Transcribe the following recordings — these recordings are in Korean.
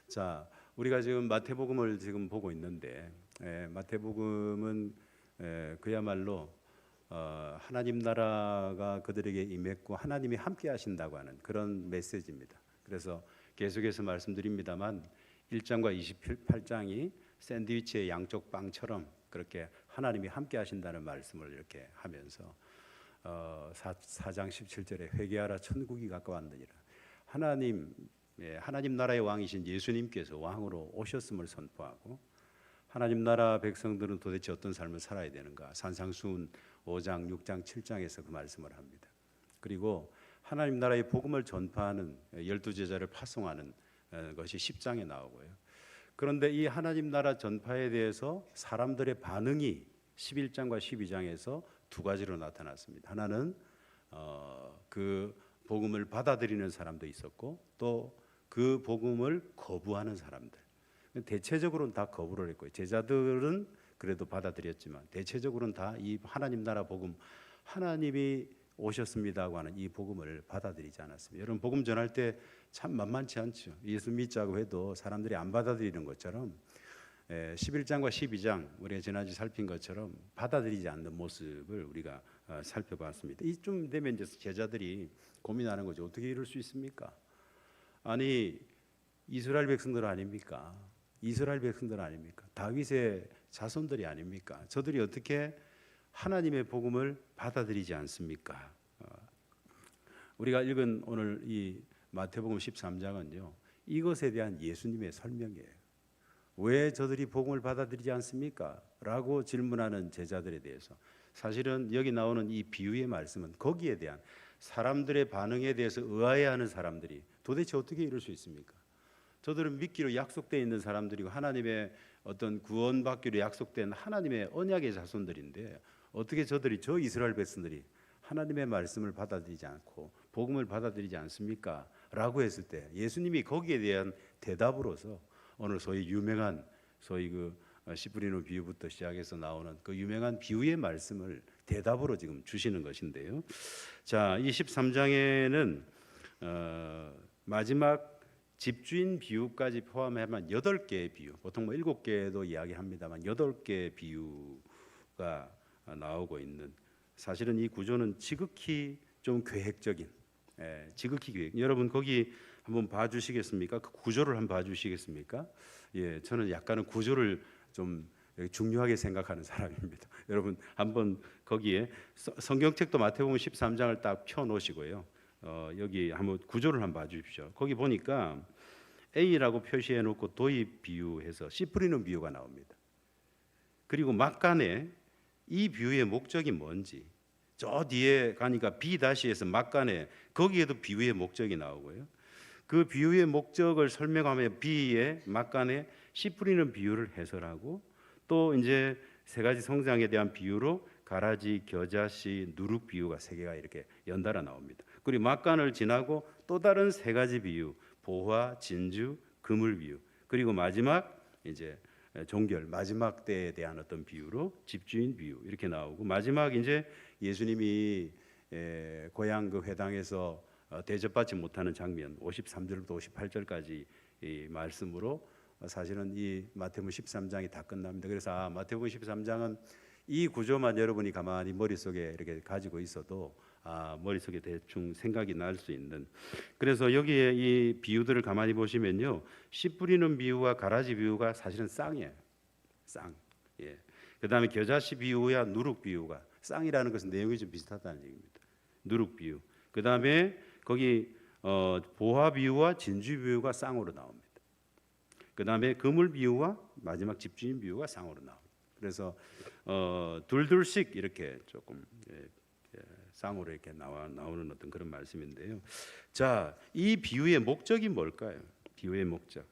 자, 우리가 지금 마태복음을 지금 보고 있는데, 마태복음은 그야말로 하나님 나라가 그들에게 임했고 하나님이 함께 하신다고 하는 그런 메시지입니다. 그래서 계속해서 말씀드립니다만 1장과 28장이 샌드위치의 양쪽 빵처럼 그렇게 하나님이 함께 하신다는 말씀을 이렇게 하면서 4장 17절에 회개하라 천국이 가까웠느니라. 하나님 나라의 왕이신 예수님께서 왕으로 오셨음을 선포하고, 하나님 나라 백성들은 도대체 어떤 삶을 살아야 되는가, 산상수훈 5장, 6장, 7장에서 그 말씀을 합니다. 그리고 하나님 나라의 복음을 전파하는 12제자를 파송하는 것이 10장에 나오고요. 그런데 이 하나님 나라 전파에 대해서 사람들의 반응이 11장과 12장에서 두 가지로 나타났습니다. 하나는 그 복음을 받아들이는 사람도 있었고, 또 그 복음을 거부하는 사람들. 대체적으로는 다 거부를 했고요. 제자들은 그래도 받아들였지만 대체적으로는 다 이 하나님 나라 복음, 하나님이 오셨습니다고 하는 이 복음을 받아들이지 않았습니다. 여러분, 복음 전할 때 참 만만치 않죠. 예수 믿자고 해도 사람들이 안 받아들이는 것처럼 11장과 12장 우리가 지난주 살핀 것처럼 받아들이지 않는 모습을 우리가 살펴봤습니다. 이쯤 되면 이제 제자들이 고민하는 거죠. 어떻게 이럴 수 있습니까? 아니, 이스라엘 백성들 아닙니까? 이스라엘 백성들 아닙니까? 다윗의 자손들이 아닙니까? 저들이 어떻게 하나님의 복음을 받아들이지 않습니까? 우리가 읽은 오늘 이 마태복음 13장은요, 이것에 대한 예수님의 설명이에요. 왜 저들이 복음을 받아들이지 않습니까? 라고 질문하는 제자들에 대해서, 사실은 여기 나오는 이 비유의 말씀은 거기에 대한, 사람들의 반응에 대해서 의아해하는 사람들이 도대체 어떻게 이럴 수 있습니까? 저들은 믿기로 약속되어 있는 사람들이고 하나님의 어떤 구원받기로 약속된 하나님의 언약의 자손들인데, 어떻게 저들이, 저 이스라엘 백성들이 하나님의 말씀을 받아들이지 않고 복음을 받아들이지 않습니까? 라고 했을 때 예수님이 거기에 대한 대답으로서 오늘 소위 유명한 씨 뿌리는 비유부터 시작해서 나오는 그 유명한 비유의 말씀을 대답으로 지금 주시는 것인데요. 자, 이 13장에는 마지막 집주인 비유까지 포함하면 8개의 비유, 보통 7개도 이야기합니다만 8개의 비유가 나오고 있는, 사실은 이 구조는 지극히 좀 계획적인, 지극히 계획. 여러분 거기 한번 봐주시겠습니까? 그 구조를 한번 봐주시겠습니까? 예, 저는 약간은 구조를 좀 중요하게 생각하는 사람입니다. 여러분 한번 거기에 성경책도 마태복음 13장을 딱 펴놓으시고요. 여기 한번 구조를 한번 봐주십시오. 거기 보니까 A라고 표시해놓고 도입 비유해서 씨 뿌리는 비유가 나옵니다. 그리고 막간에 이 비유의 목적이 뭔지, 저 뒤에 가니까 B-에서 막간에 거기에도 비유의 목적이 나오고요. 그 비유의 목적을 설명하며 B의 막간에 씨 뿌리는 비유를 해설하고, 또 이제 세 가지 성장에 대한 비유로 가라지, 겨자씨, 누룩 비유가 3개가 이렇게 연달아 나옵니다. 그리고 막간을 지나고 또 다른 3가지 비유, 보화, 진주, 그물 비유, 그리고 마지막 이제 종결, 마지막 때에 대한 어떤 비유로 집주인 비유 이렇게 나오고, 마지막 이제 예수님이 고향 그 회당에서 대접받지 못하는 장면 53절부터 58절까지 이 말씀으로 사실은 이 마태복음 13장이 다 끝납니다. 그래서 마태복음 13장은 이 구조만 여러분이 가만히 머릿속에 이렇게 가지고 있어도 머릿속에 대충 생각이 날 수 있는, 그래서 여기에 이 비유들을 가만히 보시면요, 씨 뿌리는 비유와 가라지 비유가 사실은 쌍이에요. 쌍. 예. 그다음에 겨자씨 비유와 누룩 비유가, 쌍이라는 것은 내용이 좀 비슷하다는 얘기입니다. 누룩 비유. 그다음에 거기 보화 비유와 진주 비유가 쌍으로 나옵니다. 그다음에 그물 비유와 마지막 집주인 비유가 쌍으로 나옵니다. 그래서 둘둘씩 이렇게 조금 쌍으로 이렇게 나오는 어떤 그런 말씀인데요. 자, 이 비유의 목적이 뭘까요? 비유의 목적.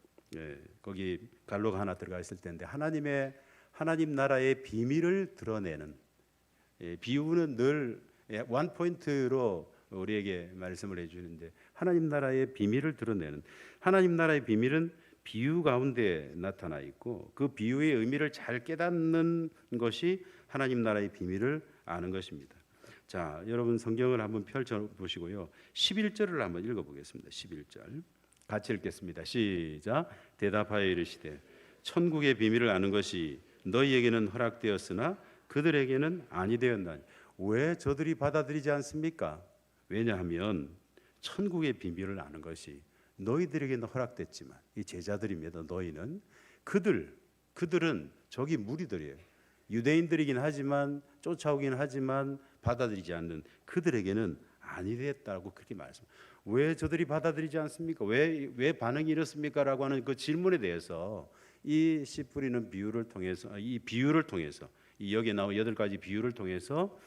거기 갈로가 하나 들어가 있을 텐데, 하나님 나라의 비밀을 드러내는, 비유는 늘 원 포인트로 우리에게 말씀을 해주는데, 하나님 나라의 비밀을 드러내는, 하나님 나라의 비밀은 비유 가운데 나타나 있고, 그 비유의 의미를 잘 깨닫는 것이 하나님 나라의 비밀을 아는 것입니다. 자, 여러분 성경을 한번 펼쳐 보시고요, 11절을 한번 읽어 보겠습니다. 11절. 같이 읽겠습니다. 시작. 대답하여 이르시되 천국의 비밀을 아는 것이 너희에게는 허락되었으나 그들에게는 아니 되었나니. 왜 저들이 받아들이지 않습니까? 왜냐하면 천국의 비밀을 아는 것이 너희들에게는 허락됐지만 이 제자들입니다. 너희는 그들은 저기 무리들이에요. 유대인들이긴 하지만 쫓아오긴 하지만 받아들이지 않는 그들에게는 아니 되었다고 그렇게 말씀합니다. 왜 저들이 받아들이지 않습니까? 왜 반응이 이렇습니까? 라고 하는 그 질문에 대해서 이 씨 뿌리는 비유를 통해서 이 여기에 나온 8가지 비유를 통해서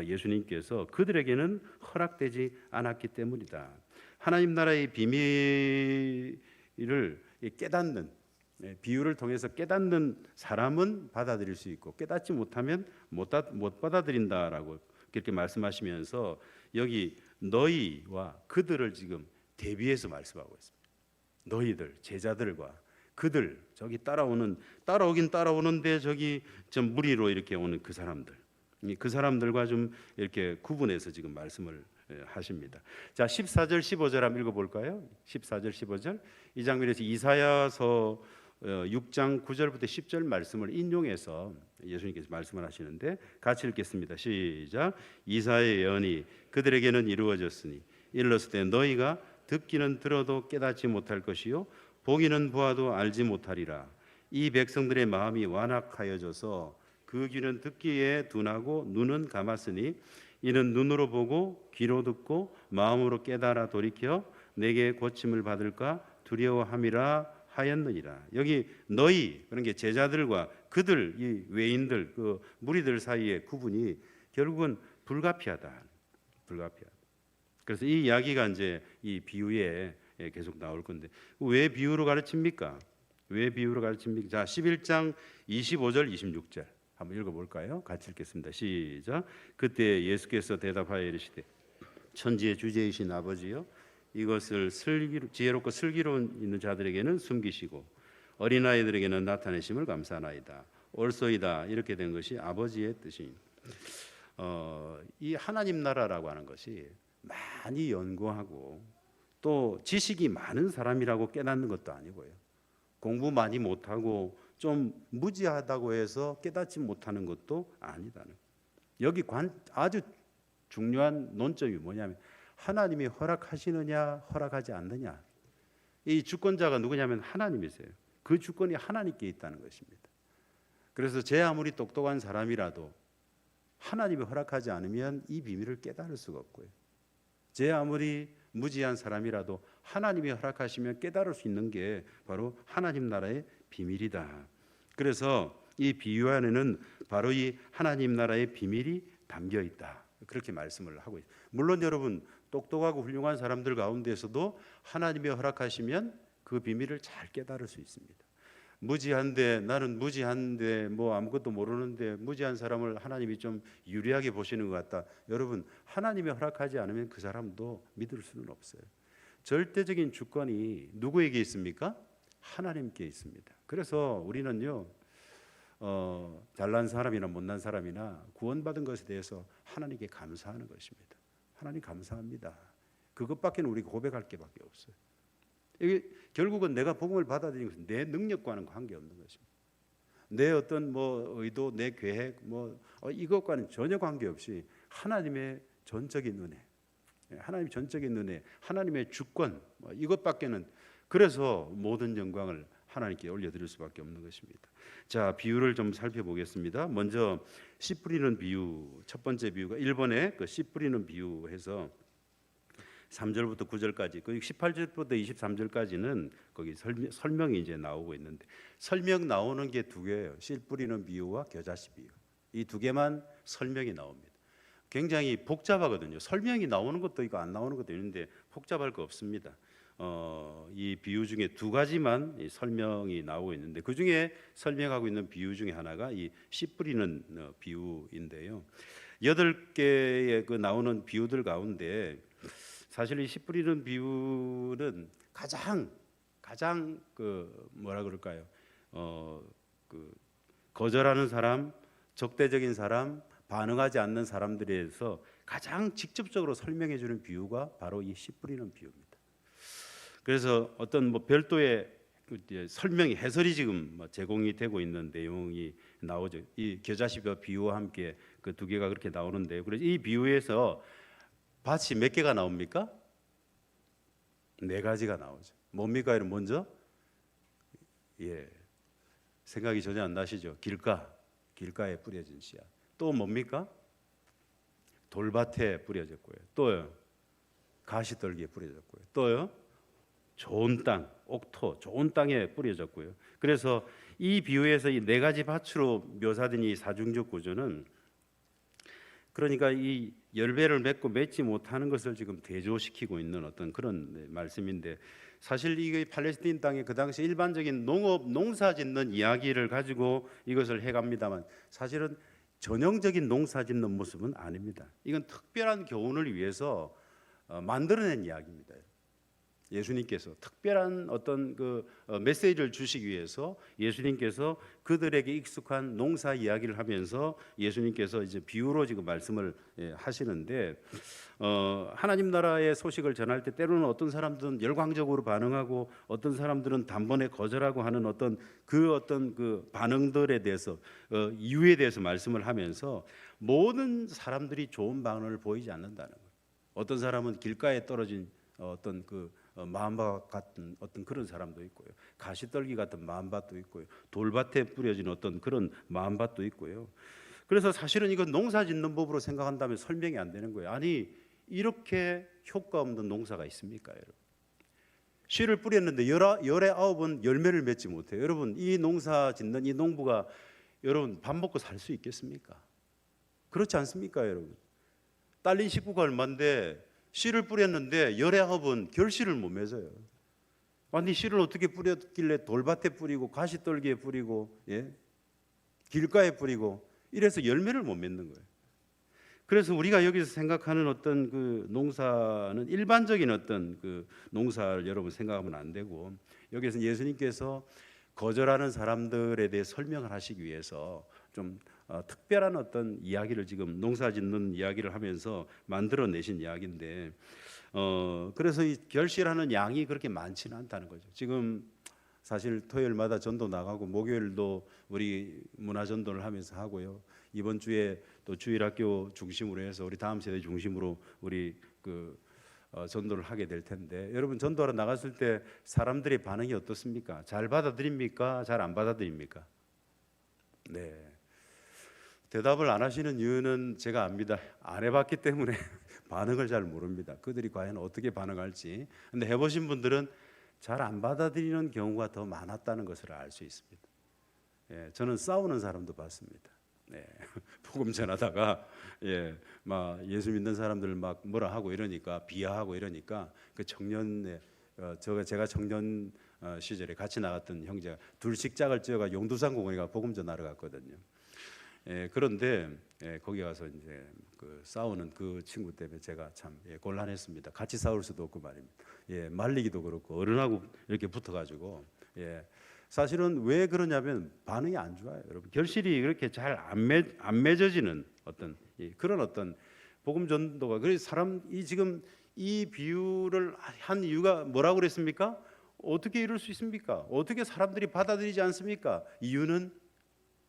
예수님께서 그들에게는 허락되지 않았기 때문이다. 하나님 나라의 비밀을 깨닫는 비유를 통해서 깨닫는 사람은 받아들일 수 있고 깨닫지 못하면 못 받아들인다라고 그렇게 말씀하시면서 여기 너희와 그들을 지금 대비해서 말씀하고 있습니다. 너희들 제자들과 그들 저기 따라오긴 따라오는데 저기 좀 무리로 이렇게 오는 그 사람들과 좀 이렇게 구분해서 지금 말씀을 하십니다. 자, 14절 15절 한번 읽어볼까요? 14절 15절 이 장면에서 이사야서 6장 9절부터 10절 말씀을 인용해서 예수님께서 말씀을 하시는데 같이 읽겠습니다. 시작. 이사야의 예언이 그들에게는 이루어졌으니 일렀을 때 너희가 듣기는 들어도 깨닫지 못할 것이요 보기는 보아도 알지 못하리라. 이 백성들의 마음이 완악하여져서 그 귀는 듣기에 둔하고 눈은 감았으니 이는 눈으로 보고 귀로 듣고 마음으로 깨달아 돌이켜 내게 고침을 받을까 두려워함이라 하였느니라. 여기 너희 그런 게 제자들과 그들 이 외인들 그 무리들 사이의 구분이 결국은 불가피하다. 그래서 이 이야기가 이제 이 비유에 계속 나올 건데 왜 비유로 가르칩니까? 자, 11장 25절 26절 한번 읽어볼까요? 같이 읽겠습니다. 시작. 그때 예수께서 대답하여 이르시되 천지의 주제이신 아버지여 이것을 지혜롭고 슬기로운 있는 자들에게는 숨기시고 어린아이들에게는 나타내심을 감사하나이다. 옳소이다. 이렇게 된 것이 아버지의 뜻입니다. 이 하나님 나라라고 하는 것이 많이 연구하고 또 지식이 많은 사람이라고 깨닫는 것도 아니고요. 공부 많이 못하고 좀 무지하다고 해서 깨닫지 못하는 것도 아니다는. 여기 아주 중요한 논점이 뭐냐면 하나님이 허락하시느냐 허락하지 않느냐. 이 주권자가 누구냐면 하나님이세요. 그 주권이 하나님께 있다는 것입니다. 그래서 제 아무리 똑똑한 사람이라도 하나님이 허락하지 않으면 이 비밀을 깨달을 수가 없고요. 제 아무리 무지한 사람이라도 하나님이 허락하시면 깨달을 수 있는 게 바로 하나님 나라의 비밀이다. 그래서 이 비유 안에는 바로 이 하나님 나라의 비밀이 담겨 있다. 그렇게 말씀을 하고 있습니다. 물론 여러분 똑똑하고 훌륭한 사람들 가운데서도 하나님이 허락하시면 그 비밀을 잘 깨달을 수 있습니다. 나는 무지한데 뭐 아무것도 모르는데 무지한 사람을 하나님이 좀 유리하게 보시는 것 같다. 여러분 하나님이 허락하지 않으면 그 사람도 믿을 수는 없어요. 절대적인 주권이 누구에게 있습니까? 하나님께 있습니다. 그래서 우리는요 잘난 사람이나 못난 사람이나 구원받은 것에 대해서 하나님께 감사하는 것입니다. 하나님 감사합니다. 그것밖에는 우리가 고백할 게밖에 없어요. 이게 결국은 내가 복음을 받아들인 것은 내 능력과는 관계없는 것입니다. 내 어떤 뭐 의도, 내 계획, 이것과는 전혀 관계없이 하나님의 전적인 은혜, 하나님의 주권 이것밖에는. 그래서 모든 영광을 하나님께 올려드릴 수밖에 없는 것입니다. 자, 비유를 좀 살펴보겠습니다. 먼저 씨 뿌리는 비유, 첫 번째 비유가 1번에 그 씨 뿌리는 비유해서 3절부터 9절까지, 그 18절부터 23절까지는 거기 설명이 이제 나오고 있는데 설명 나오는 게 두 개예요. 씨 뿌리는 비유와 겨자씨 비유. 이 두 개만 설명이 나옵니다. 굉장히 복잡하거든요. 설명이 나오는 것도 있고 안 나오는 것도 있는데 복잡할 거 없습니다. 이 비유 중에 두 가지만 설명이 나오고 있는데 그 중에 설명하고 있는 비유 중에 하나가 이 씨 뿌리는 비유인데요. 8개의 그 나오는 비유들 가운데 사실 이 씨 뿌리는 비유는 가장 그 뭐라 그럴까요? 그 거절하는 사람, 적대적인 사람, 반응하지 않는 사람들에 대해서 가장 직접적으로 설명해 주는 비유가 바로 이 씨 뿌리는 비유입니다. 그래서 어떤 뭐 별도의 그 이제 설명이 해설이 지금 뭐 제공이 되고 있는 내용이 나오죠. 이 겨자씨와 비유와 함께 그 두 개가 그렇게 나오는데요. 그래서 이 비유에서 밭이 몇 개가 나옵니까? 네 가지가 나오죠. 뭡니까? 이런 먼저 생각이 전혀 안 나시죠? 길가에 뿌려진 씨앗. 또 뭡니까? 돌밭에 뿌려졌고요. 또요, 가시떨기에 뿌려졌고요. 또요, 좋은 땅, 옥토, 좋은 땅에 뿌려졌고요. 그래서 이 비유에서 이 네 가지 밭으로 묘사된 이 사중적 구조는 그러니까 이 열매를 맺고 맺지 못하는 것을 지금 대조시키고 있는 어떤 그런 말씀인데, 사실 이게 팔레스타인 땅에 그 당시 일반적인 농업 농사짓는 이야기를 가지고 이것을 해갑니다만 사실은 전형적인 농사짓는 모습은 아닙니다. 이건 특별한 교훈을 위해서 만들어낸 이야기입니다. 예수님께서 특별한 어떤 그 메시지를 주시기 위해서 예수님께서 그들에게 익숙한 농사 이야기를 하면서 예수님께서 이제 비유로 지금 말씀을 하시는데, 하나님 나라의 소식을 전할 때 때로는 어떤 사람들은 열광적으로 반응하고 어떤 사람들은 단번에 거절하고 하는 어떤 그 반응들에 대해서 이유에 대해서 말씀을 하면서 모든 사람들이 좋은 반응을 보이지 않는다는 거예요. 어떤 사람은 길가에 떨어진 어떤 그 마음밭 같은 어떤 그런 사람도 있고요. 가시떨기 같은 마음밭도 있고요. 돌밭에 뿌려진 어떤 그런 마음밭도 있고요. 그래서 사실은 이건 농사짓는 법으로 생각한다면 설명이 안 되는 거예요. 아니 이렇게 효과 없는 농사가 있습니까, 여러분? 씨를 뿌렸는데 19은 열매를 맺지 못해요. 여러분 이 농사 짓는 이 농부가 여러분 밥 먹고 살 수 있겠습니까? 그렇지 않습니까, 여러분? 딸린 식구가 얼마인데 씨를 뿌렸는데 19은 결실을 못 맺어요. 아니 씨를 어떻게 뿌렸길래 돌밭에 뿌리고 가시떨기에 뿌리고 길가에 뿌리고 이래서 열매를 못 맺는 거예요. 그래서 우리가 여기서 생각하는 어떤 그 농사는 일반적인 어떤 그 농사를 여러분 생각하면 안 되고, 여기서 예수님께서 거절하는 사람들에 대해 설명을 하시기 위해서 좀 특별한 어떤 이야기를 지금 농사짓는 이야기를 하면서 만들어내신 이야기인데, 그래서 이 결실하는 양이 그렇게 많지는 않다는 거죠. 지금 사실 토요일마다 전도 나가고 목요일도 우리 문화전도를 하면서 하고요. 이번 주에 또 주일학교 중심으로 해서 우리 다음 세대 중심으로 우리 전도를 하게 될 텐데, 여러분 전도하러 나갔을 때 사람들의 반응이 어떻습니까? 잘 받아들입니까? 잘 안 받아들입니까? 네. 대답을 안 하시는 이유는 제가 압니다. 안 해봤기 때문에 반응을 잘 모릅니다. 그들이 과연 어떻게 반응할지. 근데 해보신 분들은 잘 안 받아들이는 경우가 더 많았다는 것을 알 수 있습니다. 저는 싸우는 사람도 봤습니다. 복음 전하다가 막 예수 믿는 사람들 막 뭐라 하고 이러니까, 비하하고 이러니까 그 청년의 제가 청년 시절에 같이 나갔던 형제가 둘씩 짝을 지어가 용두산 공원에 복음 전하러 갔거든요. 그런데 거기 가서 이제 그 싸우는 그 친구 때문에 제가 참 곤란했습니다. 같이 싸울 수도 없고 말입니다. 말리기도 그렇고 어른하고 이렇게 붙어가지고 사실은 왜 그러냐면 반응이 안 좋아요, 여러분. 결실이 그렇게 잘 안 맺어지는 어떤 그런 어떤 복음 전도가, 그래서 사람이 지금 이 비유를 한 이유가 뭐라고 그랬습니까? 어떻게 이럴 수 있습니까? 어떻게 사람들이 받아들이지 않습니까? 이유는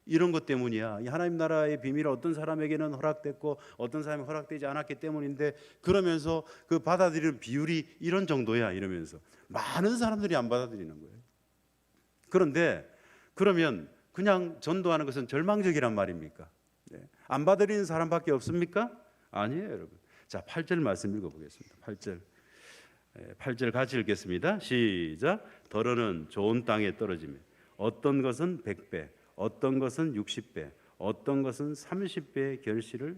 이런 것 때문이야. 이 하나님 나라의 비밀이 어떤 사람에게는 허락됐고 어떤 사람이 허락되지 않았기 때문인데, 그러면서 그 받아들이는 비율이 이런 정도야 이러면서 많은 사람들이 안 받아들이는 거예요. 그런데 그러면 그냥 전도하는 것은 절망적이란 말입니까? 안 받아들이는 사람밖에 없습니까? 아니에요, 여러분. 자, 8절 말씀 읽어보겠습니다. 8절 같이 읽겠습니다. 시작. 더러는 좋은 땅에 떨어지며 어떤 것은 100배, 어떤 것은 60배, 어떤 것은 30배의 결실을.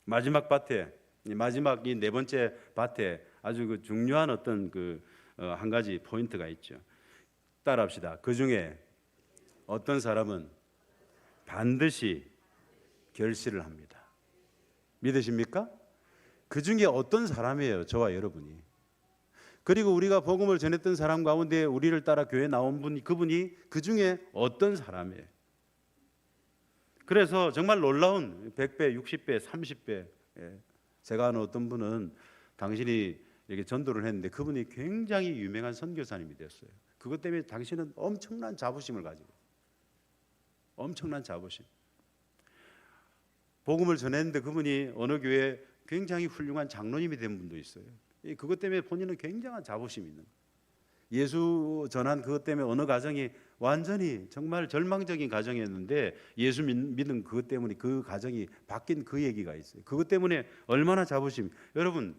마지막 밭에, 마지막 이 네 번째 밭에 아주 그 중요한 어떤 한 가지 포인트가 있죠. 따라합시다. 그 중에 어떤 사람은 반드시 결실을 합니다. 믿으십니까? 그 중에 어떤 사람이에요, 저와 여러분이. 그리고 우리가 복음을 전했던 사람 가운데 우리를 따라 교회에 나온 분이, 그분이 그 중에 어떤 사람이에요. 그래서 정말 놀라운 100배, 60배, 30배. 제가 아는 어떤 분은 당신이 이렇게 전도를 했는데 그분이 굉장히 유명한 선교사님이 됐어요. 그것 때문에 당신은 엄청난 자부심을 가지고, 엄청난 자부심. 복음을 전했는데 그분이 어느 교회에 굉장히 훌륭한 장로님이 된 분도 있어요. 그것 때문에 본인은 굉장한 자부심이 있는 거예요. 예수 전한 그것 때문에 어느 가정이 완전히 정말 절망적인 가정이었는데 예수 믿는 그것 때문에 그 가정이 바뀐 그 얘기가 있어요. 그것 때문에 얼마나 자부심. 여러분,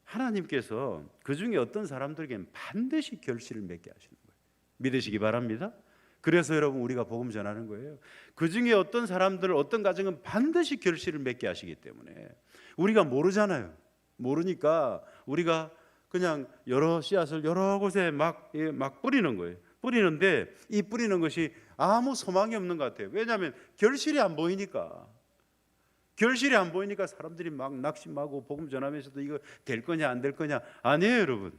하나님께서 그 중에 어떤 사람들에게는 반드시 결실을 맺게 하시는 거예요. 믿으시기 바랍니다. 그래서 여러분 우리가 복음 전하는 거예요. 그 중에 어떤 사람들, 어떤 가정은 반드시 결실을 맺게 하시기 때문에 우리가 모르잖아요. 모르니까 우리가 그냥 여러 씨앗을 여러 곳에 막 뿌리는 거예요. 뿌리는데 이 뿌리는 것이 아무 소망이 없는 것 같아요. 왜냐하면 결실이 안 보이니까. 결실이 안 보이니까 사람들이 막 낙심하고 복음 전하면서도 이거 될 거냐 안 될 거냐. 아니에요, 여러분.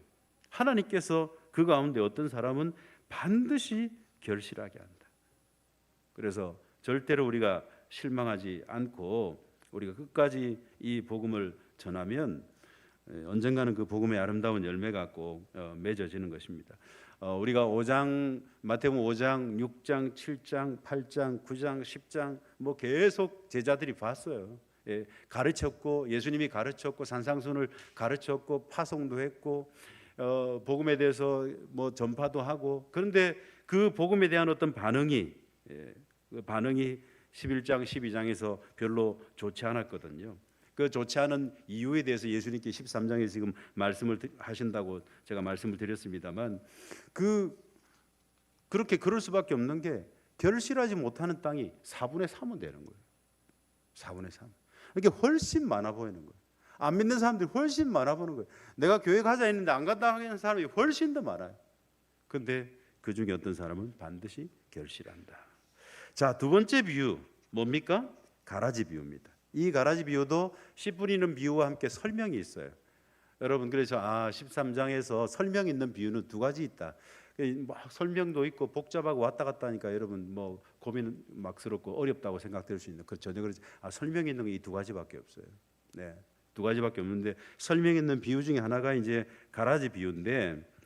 하나님께서 그 가운데 어떤 사람은 반드시 결실하게 한다. 그래서 절대로 우리가 실망하지 않고 우리가 끝까지 이 복음을 전하면 언젠가는 그 복음의 아름다운 열매가 꼭 맺어지는 것입니다. 우리가 5장, 마태복음 5장, 6장, 7장, 8장, 9장, 10장 뭐 계속 제자들이 봤어요. 가르쳤고 예수님이 가르쳤고 산상순을 가르쳤고 파송도 했고 복음에 대해서 뭐 전파도 하고. 그런데 그 복음에 대한 어떤 반응이 그 반응이 11장, 12장에서 별로 좋지 않았거든요. 그 좋지 않은 이유에 대해서 예수님께 13장에 지금 말씀을 하신다고 제가 말씀을 드렸습니다만 그렇게 그럴 수밖에 없는 게 결실하지 못하는 땅이 4분의 3은 되는 거예요. 4분의 3. 이게 훨씬 많아 보이는 거예요. 안 믿는 사람들이 훨씬 많아 보는 거예요. 내가 교회 가자 했는데 안 간다 하는 사람이 훨씬 더 많아요. 그런데 그 중에 어떤 사람은 반드시 결실한다. 자, 두 번째 비유 뭡니까? 가라지 비유입니다. 이 가라지 비유도 씨 뿌리는 비유와 함께 설명이 있어요. 여러분, 그래서 13장에서 설명 있는 비유는 두 가지 있다. 막 설명도 있고 복잡하고 왔다 갔다 하니까 여러분 뭐 고민 막스럽고 어렵다고 생각될 수 있는 그 전혀 그렇지. 설명 있는 게 이 두 가지밖에 없어요. 네, 두 가지밖에 없는데 설명 있는 비유 중에 하나가 이제 가라지 비유인데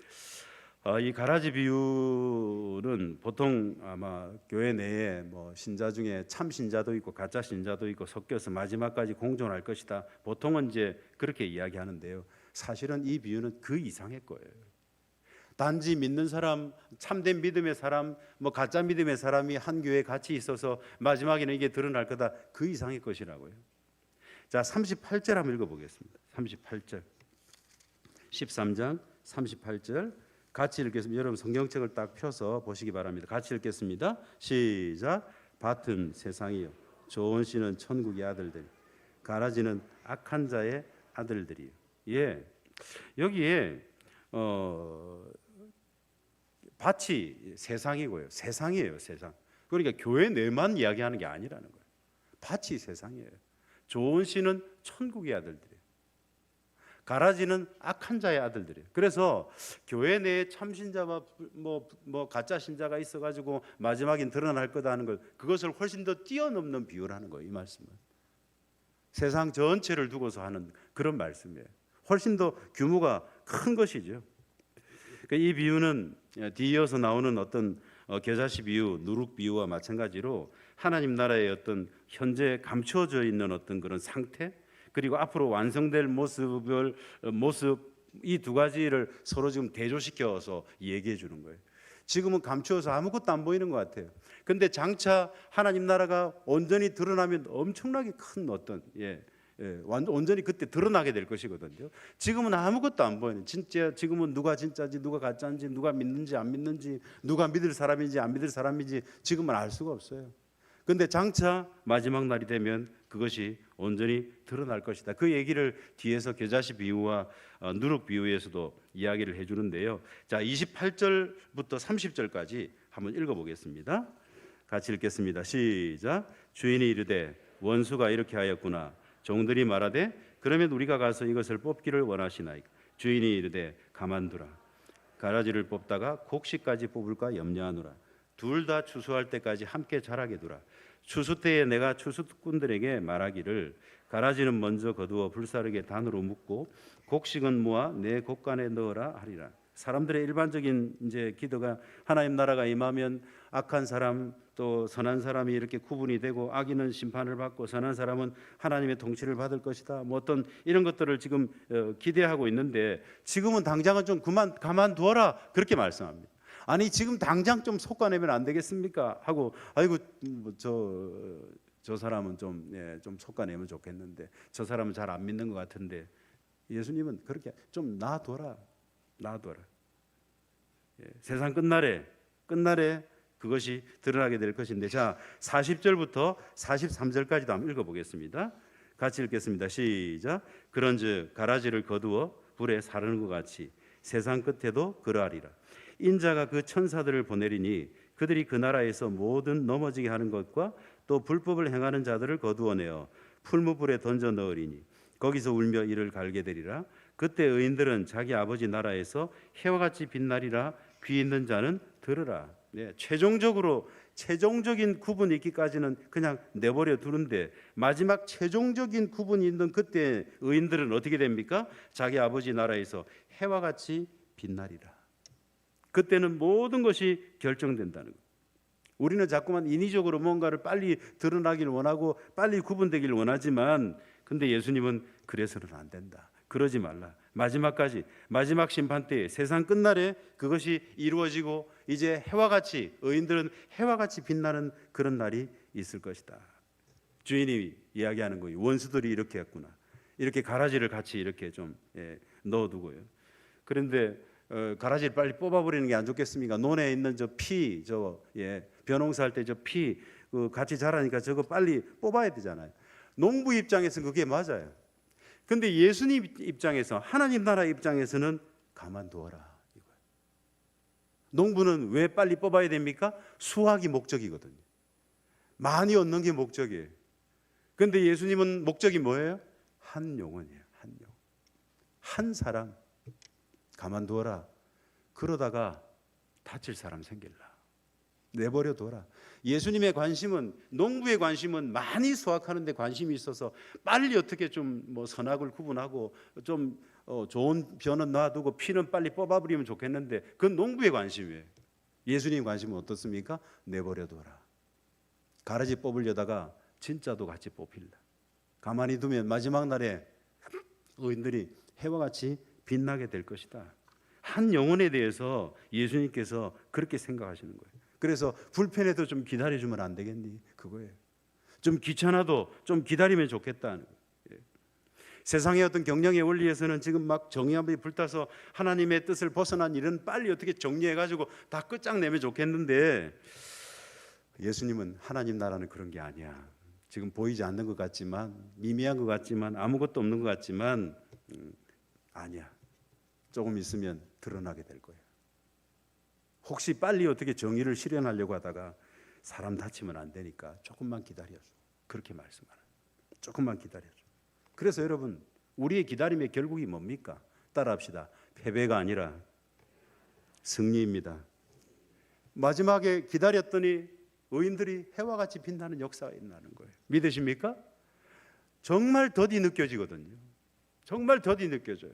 이 가라지 비유는 보통 아마 교회 내에 뭐 신자 중에 참 신자도 있고 가짜 신자도 있고 섞여서 마지막까지 공존할 것이다. 보통은 이제 그렇게 이야기하는데요. 사실은 이 비유는 그 이상의 거예요. 단지 믿는 사람, 참된 믿음의 사람, 뭐 가짜 믿음의 사람이 한 교회에 같이 있어서 마지막에는 이게 드러날 거다. 그 이상의 것이라고요. 자, 38절 한번 읽어보겠습니다. 38절, 13장 38절 같이 읽겠습니다. 여러분 성경책을 딱 펴서 보시기 바랍니다. 같이 읽겠습니다. 시작. 밭은 세상이요, 좋은 씨는 천국의 아들들, 가라지는 악한 자의 아들들이요. 예, 여기에 밭이 세상이고요. 세상이에요, 세상. 그러니까 교회 내만 이야기하는 게 아니라는 거예요. 밭이 세상이에요. 좋은 씨는 천국의 아들들이에요. 가라지는 악한 자의 아들들이에요. 그래서 교회 내에 참신자와 뭐 가짜 신자가 있어가지고 마지막엔 드러날 거다 하는 걸 그것을 훨씬 더 뛰어넘는 비유를 하는 거예요. 이 말씀은 세상 전체를 두고서 하는 그런 말씀이에요. 훨씬 더 규모가 큰 것이죠. 이 비유는 뒤이어서 나오는 어떤 겨자씨 비유, 누룩 비유와 마찬가지로 하나님 나라의 어떤 현재 감추어져 있는 어떤 그런 상태, 그리고 앞으로 완성될 모습 이 두 가지를 서로 지금 대조시켜서 얘기해 주는 거예요. 지금은 감추어서 아무것도 안 보이는 것 같아요. 근데 장차 하나님 나라가 온전히 드러나면 엄청나게 큰 어떤 온전히 그때 드러나게 될 것이거든요. 지금은 아무것도 안 보이는, 진짜 지금은 누가 진짜인지 누가 가짜인지 누가 믿는지 안 믿는지 누가 믿을 사람인지 안 믿을 사람인지 지금은 알 수가 없어요. 근데 장차 마지막 날이 되면 그것이 온전히 드러날 것이다. 그 얘기를 뒤에서 겨자씨 비유와 누룩 비유에서도 이야기를 해주는데요. 자, 28절부터 30절까지 한번 읽어보겠습니다. 같이 읽겠습니다. 시작. 주인이 이르되 원수가 이렇게 하였구나. 종들이 말하되 그러면 우리가 가서 이것을 뽑기를 원하시나이까. 주인이 이르되 가만두라. 가라지를 뽑다가 곡식까지 뽑을까 염려하노라. 둘 다 추수할 때까지 함께 자라게 두라. 추수 때에 내가 추수꾼들에게 말하기를 가라지는 먼저 거두어 불사르게 단으로 묶고 곡식은 모아 내 곡간에 넣으라 하리라. 사람들의 일반적인 이제 기도가 하나님 나라가 임하면 악한 사람 또 선한 사람이 이렇게 구분이 되고 악인은 심판을 받고 선한 사람은 하나님의 통치를 받을 것이다. 뭐 어떤 이런 것들을 지금 기대하고 있는데 지금은 당장은 좀 가만두어라 그렇게 말씀합니다. 아니 지금 당장 좀 솎아내면 안 되겠습니까? 하고 아이고 저 사람은 좀 솎아내면 좋겠는데 저 사람은 잘 안 믿는 것 같은데 예수님은 그렇게 좀 놔둬라. 세상 끝날에 그것이 드러나게 될 것인데 자 40절부터 43절까지도 한번 읽어보겠습니다. 같이 읽겠습니다. 시작. 그런즉 가라지를 거두어 불에 사르는 것 같이 세상 끝에도 그러하리라. 인자가 그 천사들을 보내리니 그들이 그 나라에서 모든 넘어지게 하는 것과 또 불법을 행하는 자들을 거두어내어 풀무불에 던져 넣으리니 거기서 울며 이를 갈게 되리라. 그때 의인들은 자기 아버지 나라에서 해와 같이 빛나리라. 귀 있는 자는 들으라. 최종적인 구분이 있기까지는 그냥 내버려 두는데 마지막 최종적인 구분이 있는 그때 의인들은 어떻게 됩니까? 자기 아버지 나라에서 해와 같이 빛나리라. 그때는 모든 것이 결정된다는 것. 우리는 자꾸만 인위적으로 뭔가를 빨리 드러나길 원하고 빨리 구분되길 원하지만 근데 예수님은 그래서는 안 된다. 그러지 말라. 마지막까지 마지막 심판 때에 세상 끝날에 그것이 이루어지고 이제 해와 같이 의인들은 해와 같이 빛나는 그런 날이 있을 것이다. 주인이 이야기하는 거예요. 원수들이 이렇게 했구나. 이렇게 가라지를 같이 이렇게 좀 넣어두고요. 그런데 가라지를 빨리 뽑아버리는 게 안 좋겠습니까? 논에 있는 저 피, 벼농사할 때 저 피 같이 자라니까 저거 빨리 뽑아야 되잖아요. 농부 입장에서는 그게 맞아요. 근데 예수님 입장에서 하나님 나라 입장에서는 가만두어라 이거예요. 농부는 왜 빨리 뽑아야 됩니까? 수확이 목적이거든요. 많이 얻는 게 목적이에요. 근데 예수님은 목적이 뭐예요? 한 영혼이에요. 한 영혼. 한 사람 가만두어라. 그러다가 다칠 사람 생길라. 내버려 둬라. 예수님의 관심은 농부의 관심은 많이 수확하는 데 관심이 있어서 빨리 어떻게 좀 뭐 선악을 구분하고 좀 좋은 벼는 놔두고 피는 빨리 뽑아버리면 좋겠는데 그건 농부의 관심이에요. 예수님 관심은 어떻습니까? 내버려 둬라. 가라지 뽑으려다가 진짜도 같이 뽑힐라. 가만히 두면 마지막 날에 의인들이 해와 같이 빛나게 될 것이다. 한 영혼에 대해서 예수님께서 그렇게 생각하시는 거예요. 그래서 불편해도 좀 기다려주면 안 되겠니? 그거예요. 좀 귀찮아도 좀 기다리면 좋겠다는 거예요. 세상의 어떤 경영의 원리에서는 지금 막 정의함이 불타서 하나님의 뜻을 벗어난 일은 빨리 어떻게 정리해가지고 다 끝장내면 좋겠는데 예수님은 하나님 나라는 그런 게 아니야. 지금 보이지 않는 것 같지만 미미한 것 같지만 아무것도 없는 것 같지만 아니야. 조금 있으면 드러나게 될 거예요. 혹시 빨리 어떻게 정의를 실현하려고 하다가 사람 다치면 안 되니까 조금만 기다려줘. 그렇게 말씀하는. 조금만 기다려줘. 그래서 여러분 우리의 기다림의 결국이 뭡니까? 따라합시다. 패배가 아니라 승리입니다. 마지막에 기다렸더니 의인들이 해와 같이 빛나는 역사가 일어나는 거예요. 믿으십니까? 정말 더디 느껴지거든요. 정말 더디 느껴져요.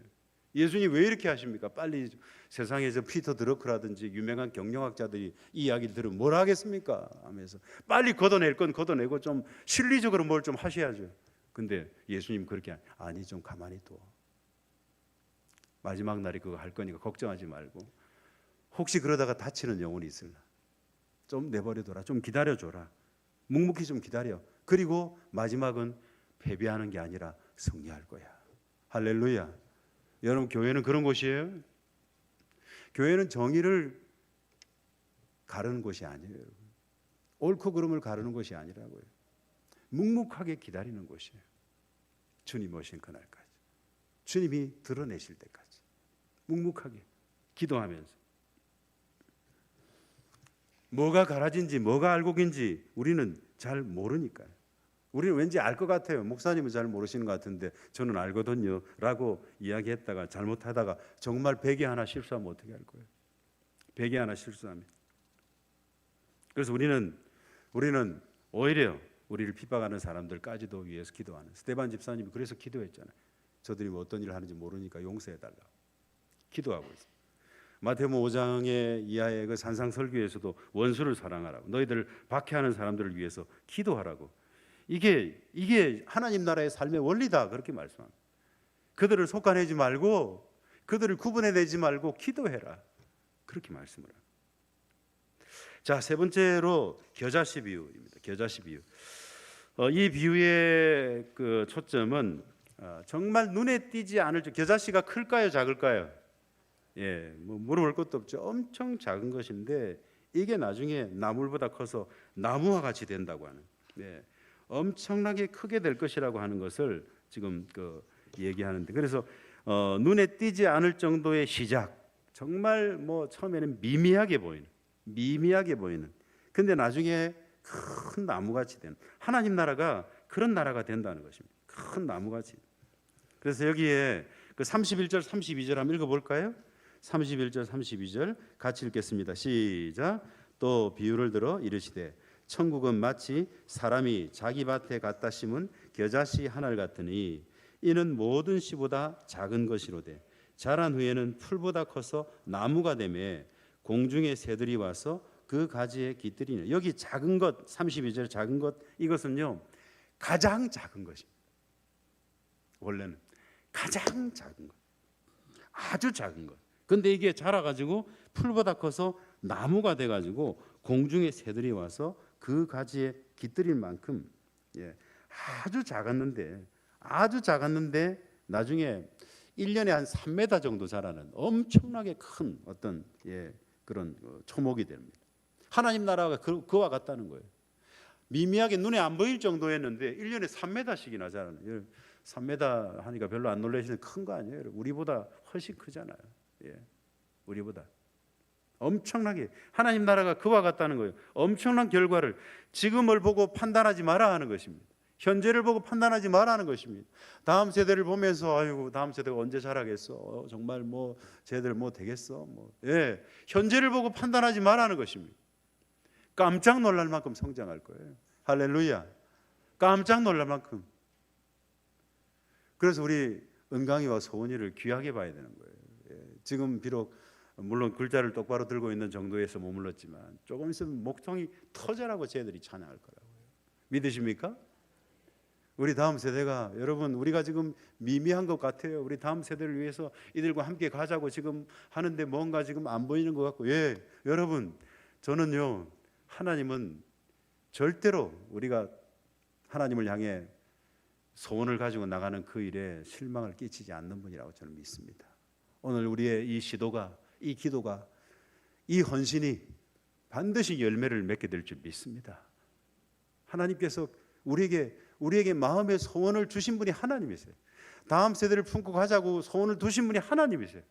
예수님 왜 이렇게 하십니까? 빨리 세상에서 피터 드러크라든지 유명한 경영학자들이 이 이야기를 들으면 뭘 하겠습니까? 하면서 빨리 걷어낼 건 걷어내고 좀 실리적으로 뭘 좀 하셔야죠. 근데 예수님 그렇게 아니 좀 가만히 둬. 마지막 날에 그거 할 거니까 걱정하지 말고 혹시 그러다가 다치는 영혼이 있을라. 좀 내버려둬라. 좀 기다려줘라. 묵묵히 좀 기다려. 그리고 마지막은 패배하는 게 아니라 승리할 거야. 할렐루야. 여러분 교회는 그런 곳이에요. 교회는 정의를 가르는 곳이 아니에요. 옳고 그름을 가르는 곳이 아니라고요. 묵묵하게 기다리는 곳이에요. 주님 오신 그날까지. 주님이 드러내실 때까지. 묵묵하게 기도하면서. 뭐가 가라진지 뭐가 알곡인지 우리는 잘 모르니까요. 우리는 왠지 알 것 같아요. 목사님은 잘 모르시는 것 같은데 저는 알거든요 라고 이야기했다가 잘못하다가 정말 베개 하나 실수하면 어떻게 할 거예요? 베개 하나 실수하면. 그래서 우리는 오히려 우리를 핍박하는 사람들까지도 위해서 기도하는 스데반 집사님이 그래서 기도했잖아요. 저들이 뭐 어떤 일을 하는지 모르니까 용서해달라 기도하고 있어요. 마태복음 5장의 이하의 그 산상설교에서도 원수를 사랑하라고, 너희들 박해하는 사람들을 위해서 기도하라고. 이게 하나님 나라의 삶의 원리다 그렇게 말씀합니다. 그들을 속아내지 말고, 그들을 구분해내지 말고 기도해라 그렇게 말씀을 합니다. 자, 세 번째로 겨자씨 비유입니다. 겨자씨 비유. 이 비유의 그 초점은 정말 눈에 띄지 않을 겨자씨가 클까요, 작을까요? 예, 뭐 물어볼 것도 없죠. 엄청 작은 것인데 이게 나중에 나물보다 커서 나무와 같이 된다고 하는, 예, 엄청나게 크게 될 것이라고 하는 것을 지금 얘기하는데, 그래서 눈에 띄지 않을 정도의 시작, 정말 뭐 처음에는 미미하게 보이는, 근데 나중에 큰 나무같이 되는, 하나님 나라가 그런 나라가 된다는 것입니다. 큰 나무같이. 그래서 여기에 그 31절 32절 한번 읽어볼까요? 31절 32절 같이 읽겠습니다. 시작. 또 비유를 들어 이르시되 천국은 마치 사람이 자기 밭에 갖다 심은 겨자씨 하나를 같으니 이는 모든 씨보다 작은 것이로되 자란 후에는 풀보다 커서 나무가 되매 공중의 새들이 와서 그 가지에 깃들이네. 여기 작은 것, 32절 작은 것, 이것은요 가장 작은 것입니다. 원래는 가장 작은 것, 아주 작은 것. 근데 이게 자라가지고 풀보다 커서 나무가 돼가지고 공중의 새들이 와서 그 가지에 깃들일 만큼, 예, 아주 작았는데 나중에 1년에 한 3m 정도 자라는 엄청나게 큰 어떤, 예, 그런 초목이 됩니다. 하나님 나라가 그와 같다는 거예요. 미미하게 눈에 안 보일 정도였는데 1년에 3m씩이나 자라는, 3m 하니까 별로 안 놀라시는 큰 거 아니에요? 우리보다 훨씬 크잖아요. 예, 우리보다 엄청나게 하나님 나라가 그와 같다는 거예요. 엄청난 결과를, 지금을 보고 판단하지 마라 하는 것입니다. 현재를 보고 판단하지 마라 하는 것입니다. 다음 세대를 보면서 아이고 다음 세대가 언제 자라겠어, 정말 뭐 쟤들 뭐 되겠어, 뭐, 예, 현재를 보고 판단하지 마라 하는 것입니다. 깜짝 놀랄 만큼 성장할 거예요. 할렐루야. 깜짝 놀랄 만큼. 그래서 우리 은강이와 소은이를 귀하게 봐야 되는 거예요. 지금 비록 물론 글자를 똑바로 들고 있는 정도에서 머물렀지만 조금 있으면 목통이 터져라고 쟤들이 찬양할 거라고요. 믿으십니까? 우리 다음 세대가, 여러분 우리가 지금 미미한 것 같아요. 우리 다음 세대를 위해서 이들과 함께 가자고 지금 하는데 뭔가 지금 안 보이는 것 같고, 예, 여러분 저는요, 하나님은 절대로 우리가 하나님을 향해 소원을 가지고 나가는 그 일에 실망을 끼치지 않는 분이라고 저는 믿습니다. 오늘 우리의 이 시도가, 이 기도가, 이 헌신이 반드시 열매를 맺게 될 줄 믿습니다. 하나님께서 우리에게 마음의 소원을 주신 분이 하나님이세요. 다음 세대를 품고 가자고 소원을 두신 분이 하나님이세요.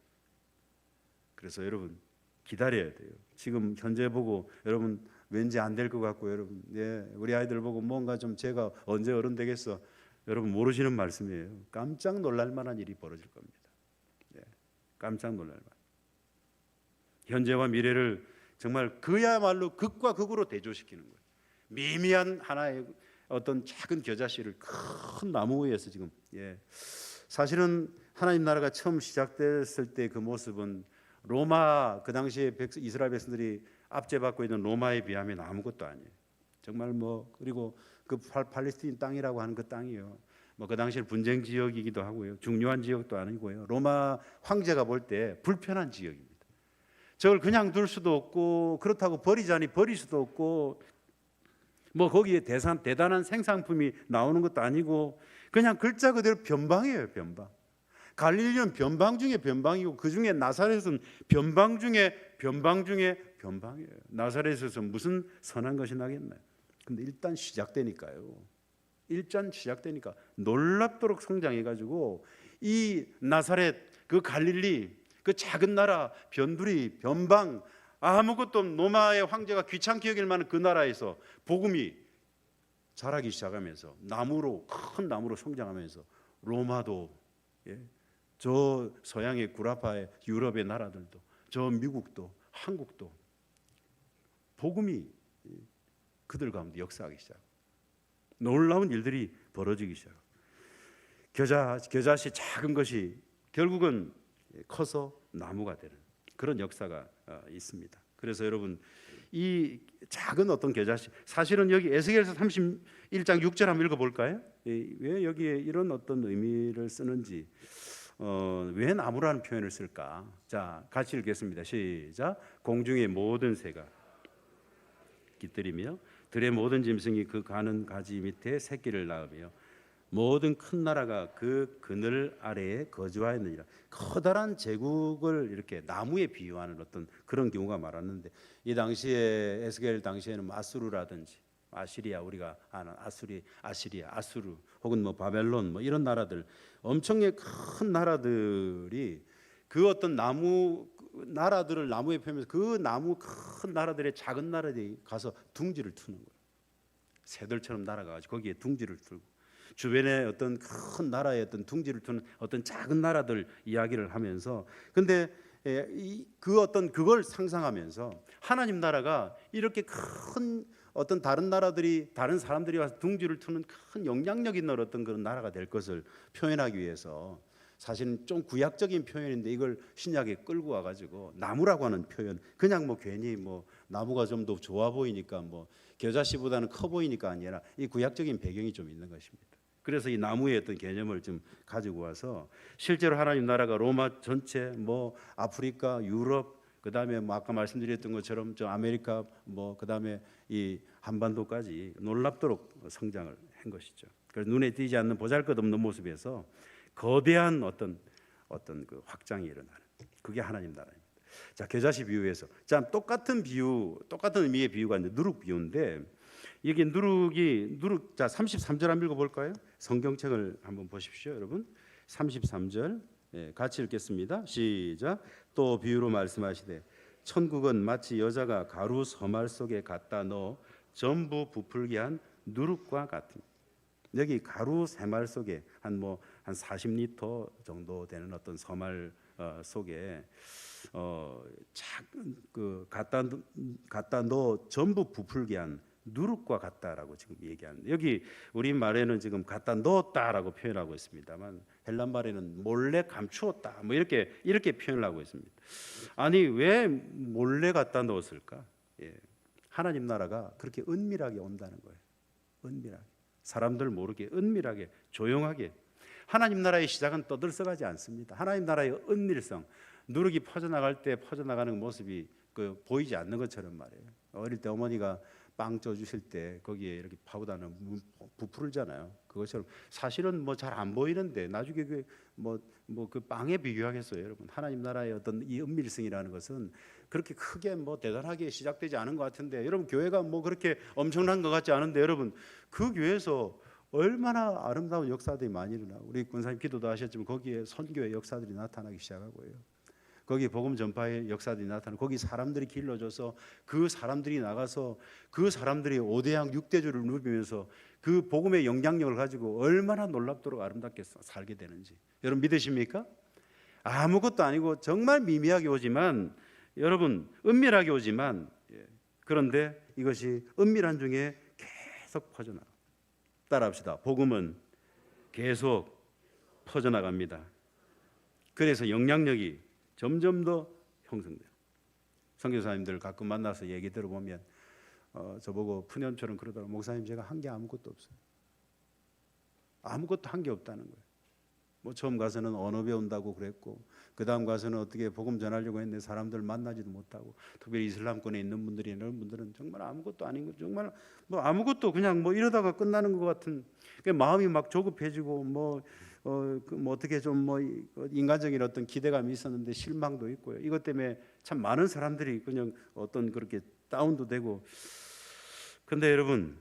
그래서 여러분 기다려야 돼요. 지금 현재 보고 여러분 왠지 안 될 것 같고, 여러분, 예, 우리 아이들 보고 뭔가 좀 제가 언제 어른 되겠어, 여러분 모르시는 말씀이에요. 깜짝 놀랄 만한 일이 벌어질 겁니다. 예, 깜짝 놀랄 만. 현재와 미래를 정말 그야말로 극과 극으로 대조시키는 거예요. 미미한 하나의 어떤 작은 겨자씨를 큰 나무 위에서 지금, 예, 사실은 하나님 나라가 처음 시작됐을 때 그 모습은 로마, 그 당시에 이스라엘 백성들이 압제받고 있는 로마에 비하면 아무것도 아니에요. 정말 뭐, 그리고 그 팔레스틴 땅이라고 하는 그 땅이요, 뭐 그 당시에 분쟁 지역이기도 하고요, 중요한 지역도 아니고요, 로마 황제가 볼 때 불편한 지역입니다. 저걸 그냥 둘 수도 없고, 그렇다고 버리자니 버릴 수도 없고, 뭐 거기에 대단한 생산품이 나오는 것도 아니고, 그냥 글자 그대로 변방이에요. 변방. 갈릴리는 변방 중에 변방이고, 그 중에 나사렛은 변방 중에 변방이에요. 나사렛에서 무슨 선한 것이 나겠나요? 근데 일단 시작되니까 놀랍도록 성장해가지고 이 나사렛, 그 갈릴리, 그 작은 나라, 변두리, 변방, 아무것도 없는 로마의 황제가 귀찮게 여길 만한 그 나라에서 복음이 자라기 시작하면서 큰 나무로 성장하면서 로마도, 예, 저 서양의 구라파의 유럽의 나라들도, 저 미국도, 한국도 복음이 그들 가운데 역사하기 시작. 놀라운 일들이 벌어지기 시작. 겨자씨 작은 것이 결국은 커서 나무가 되는 그런 역사가 있습니다. 그래서 여러분 이 작은 어떤 겨자씨, 사실은 여기 에스겔서 31장 6절 한번 읽어볼까요? 왜 여기에 이런 어떤 의미를 쓰는지, 왜 나무라는 표현을 쓸까? 자, 같이 읽겠습니다. 시작. 공중의 모든 새가 깃들이며 들의 모든 짐승이 그 가는 가지 밑에 새끼를 낳으며 모든 큰 나라가 그 그늘 아래에 거주하였느니라. 커다란 제국을 이렇게 나무에 비유하는 어떤 그런 경우가 많았는데, 이 당시에 에스겔 당시에는 아수르라든지 아시리아, 우리가 아는 아시리아, 아수르 혹은 뭐 바벨론 뭐 이런 나라들, 엄청나게 큰 나라들이 그 어떤 나라들을 나무에 펴면서 그 나무 큰 나라들의 작은 나라들이 가서 둥지를 트는 거예요. 새들처럼 날아가가지고 거기에 둥지를 틀고, 주변에 어떤 큰 나라의 어떤 둥지를 두는 어떤 작은 나라들 이야기를 하면서, 근데 그 어떤 그걸 상상하면서 하나님 나라가 이렇게 큰 어떤 다른 나라들이, 다른 사람들이 와서 둥지를 트는 큰 영향력 있는 어떤 그런 나라가 될 것을 표현하기 위해서, 사실은 좀 구약적인 표현인데 이걸 신약에 끌고 와가지고 나무라고 하는 표현, 그냥 뭐 괜히 뭐 나무가 좀 더 좋아 보이니까 뭐 겨자씨보다는 커 보이니까 아니라 이 구약적인 배경이 좀 있는 것입니다. 그래서 이 나무의 어떤 개념을 좀 가지고 와서 실제로 하나님 나라가 로마 전체, 뭐 아프리카, 유럽, 그다음에 뭐 아까 말씀드렸던 것처럼 저 아메리카, 뭐 그다음에 이 한반도까지 놀랍도록 성장을 한 것이죠. 그래서 눈에 띄지 않는 보잘것없는 모습에서 거대한 어떤 그 확장이 일어나는, 그게 하나님 나라입니다. 자, 겨자씨 비유에서 자, 똑같은 의미의 비유가 있는데 누룩 비유인데, 여기 누룩 자 33절 한번 읽어볼까요? 성경책을 한번 보십시오, 여러분. 33절 같이 읽겠습니다. 시작. 또 비유로 말씀하시되 천국은 마치 여자가 가루 서말 속에 갖다 넣어 전부 부풀게 한 누룩과 같습니다. 여기 가루 세말 속에 한 40리터 정도 되는 어떤 서말 속에 작은 그 갖다 넣어 전부 부풀게 한 누룩과 같다라고 지금 얘기하는데, 여기 우리 말에는 지금 갖다 넣었다라고 표현하고 있습니다만 헬란 말에는 몰래 감추었다 뭐 이렇게 표현을 하고 있습니다. 아니 왜 몰래 갖다 넣었을까? 하나님 나라가 그렇게 은밀하게 온다는 거예요. 은밀하게, 사람들 모르게 은밀하게 조용하게. 하나님 나라의 시작은 떠들썩하지 않습니다. 하나님 나라의 은밀성, 누룩이 퍼져나갈 때 퍼져나가는 모습이 보이지 않는 것처럼 말이에요. 어릴 때 어머니가 빵 쪄주실 때 거기에 이렇게 파우더는 부풀잖아요. 그것처럼 사실은 뭐 잘 안 보이는데 나중에 그 빵에 비교하겠어요, 여러분. 하나님 나라의 어떤 이 은밀성이라는 것은 그렇게 크게 뭐 대단하게 시작되지 않은 것 같은데, 여러분 교회가 뭐 그렇게 엄청난 것 같지 않은데, 여러분 그 교회에서 얼마나 아름다운 역사들이 많이 일어나고, 우리 권사님 기도도 하셨지만 거기에 선교의 역사들이 나타나기 시작하고요. 거기 복음 전파의 역사들이 나타나고, 거기 사람들이 길러져서 그 사람들이 나가서 그 사람들이 5대양 6대주를 누비면서 그 복음의 영향력을 가지고 얼마나 놀랍도록 아름답게 살게 되는지 여러분 믿으십니까? 아무것도 아니고 정말 미미하게 오지만, 여러분 은밀하게 오지만, 그런데 이것이 은밀한 중에 계속 퍼져나가. 따라합시다. 복음은 계속 퍼져나갑니다. 그래서 영향력이 점점 더 형성돼요. 선교사님들 가끔 만나서 얘기 들어보면 저보고 푸념처럼 그러더라고요. 목사님, 제가 한 게 아무것도 없어요. 아무것도 한 게 없다는 거예요. 뭐 처음 가서는 언어 배운다고 그랬고, 그 다음 가서는 어떻게 복음 전하려고 했는데 사람들 만나지도 못하고, 특별히 이슬람권에 있는 분들이, 이런 분들은 정말 아무것도 아닌 거, 정말 뭐 아무것도 그냥 뭐 이러다가 끝나는 것 같은, 마음이 막 조급해지고 뭐 어떻게 좀 뭐 인간적인 어떤 기대감이 있었는데 실망도 있고요. 이것 때문에 참 많은 사람들이 그냥 어떤 그렇게 다운도 되고. 근데 여러분,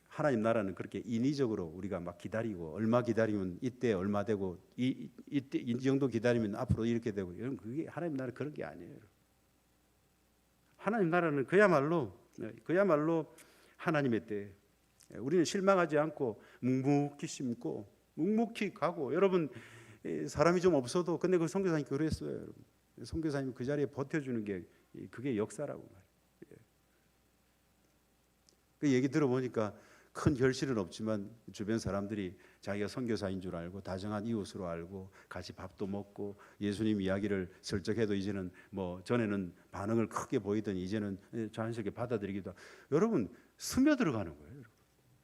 하나님 나라는 그렇게 인위적으로 우리가 막 기다리고, 얼마 기다리면 이때 얼마 되고, 이때 이 정도 기다리면 앞으로 이렇게 되고, 여러분 그게 하나님 나라 그런 게 아니에요. 하나님 나라는 그야말로 하나님의 때. 우리는 실망하지 않고 묵묵히 심고 묵묵히 가고, 여러분 사람이 좀 없어도, 근데 그 선교사님이 그랬어요, 여러분. 선교사님이 그 자리에 버텨주는 게 그게 역사라고 말이에요. 그 얘기 들어보니까 큰 결실은 없지만 주변 사람들이 자기가 선교사인 줄 알고 다정한 이웃으로 알고 같이 밥도 먹고 예수님 이야기를 슬쩍해도 이제는 뭐 전에는 반응을 크게 보이더니 이제는 자연스럽게 받아들이기도 하고, 여러분 스며들어가는 거예요.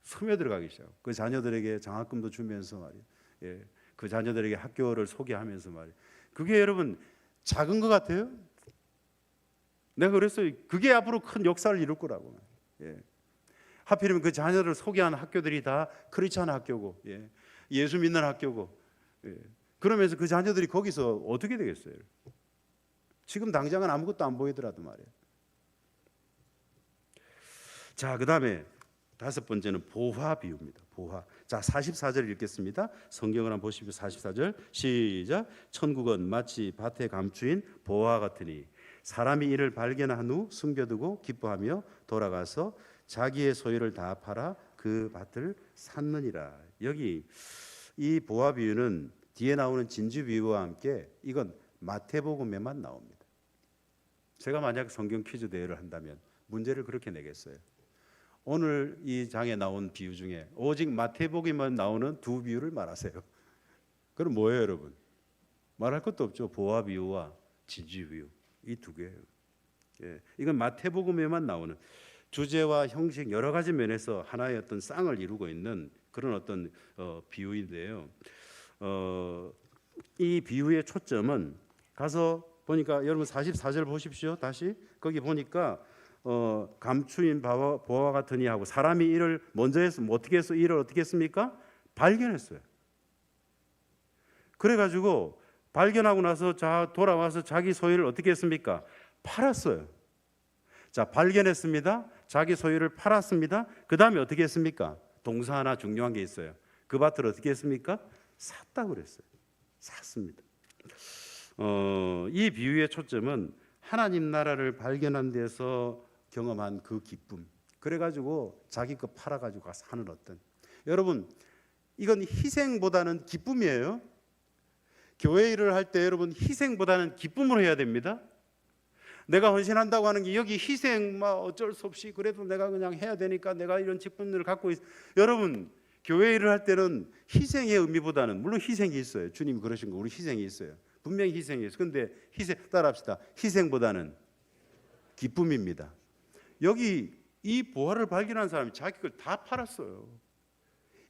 스며들어가기 시작. 그 자녀들에게 장학금도 주면서 말이에요. 예, 그 자녀들에게 학교를 소개하면서 말이에요. 그게 여러분 작은 것 같아요. 내가 그랬어요. 그게 앞으로 큰 역사를 이룰 거라고. 예. 하필이면 그 자녀를 소개하는 학교들이 다 크리스찬 학교고, 예. 예수 믿는 학교고, 예. 그러면서 그 자녀들이 거기서 어떻게 되겠어요? 지금 당장은 아무것도 안 보이더라도 말이에요. 자, 그 다음에 다섯 번째는 보화 비유입니다. 보화. 자, 44절 읽겠습니다. 성경을 한번 보십시오. 44절 시작. 천국은 마치 밭에 감추인 보화 같으니 사람이 이를 발견한 후 숨겨두고 기뻐하며 돌아가서 자기의 소유를 다 팔아 그 밭을 샀느니라. 여기 이 보화 비유는 뒤에 나오는 진주 비유와 함께 이건 마태복음에만 나옵니다. 제가 만약 성경 퀴즈 대회를 한다면 문제를 그렇게 내겠어요. 오늘 이 장에 나온 비유 중에 오직 마태복음에만 나오는 두 비유를 말하세요. 그럼 뭐예요, 여러분? 말할 것도 없죠. 보화 비유와 진주 비유, 이 두 개예요. 예, 이건 마태복음에만 나오는 주제와 형식 여러 가지 면에서 하나의 어떤 쌍을 이루고 있는 그런 어떤 비유인데요. 이 비유의 초점은 가서 보니까 여러분 44절 보십시오. 다시 거기 보니까 감추인 보화 같으니 하고 사람이 이를 먼저 해서 어떻게 해서 이를 어떻게 했습니까? 발견했어요. 그래가지고 발견하고 나서 돌아와서 자기 소유를 어떻게 했습니까? 팔았어요. 자, 발견했습니다. 자기 소유를 팔았습니다. 그 다음에 어떻게 했습니까? 동사 하나 중요한 게 있어요. 그 밭을 어떻게 했습니까? 샀다고 그랬어요. 샀습니다. 이 비유의 초점은 하나님 나라를 발견한 데서 경험한 그 기쁨. 그래가지고 자기 거 팔아가지고 가서 하는 어떤, 여러분 이건 희생보다는 기쁨이에요. 교회 일을 할 때 여러분 희생보다는 기쁨으로 해야 됩니다. 내가 헌신한다고 하는 게 여기 희생 막 어쩔 수 없이 그래도 내가 그냥 해야 되니까 내가 이런 직분을 갖고 여러분 교회 일을 할 때는 희생의 의미보다는, 물론 희생이 있어요. 주님이 그러신 거 우리 희생이 있어요. 분명히 희생이 있어요. 근데 따라합시다. 희생보다는 기쁨입니다. 여기 이 보화를 발견한 사람이 자기 걸 다 팔았어요.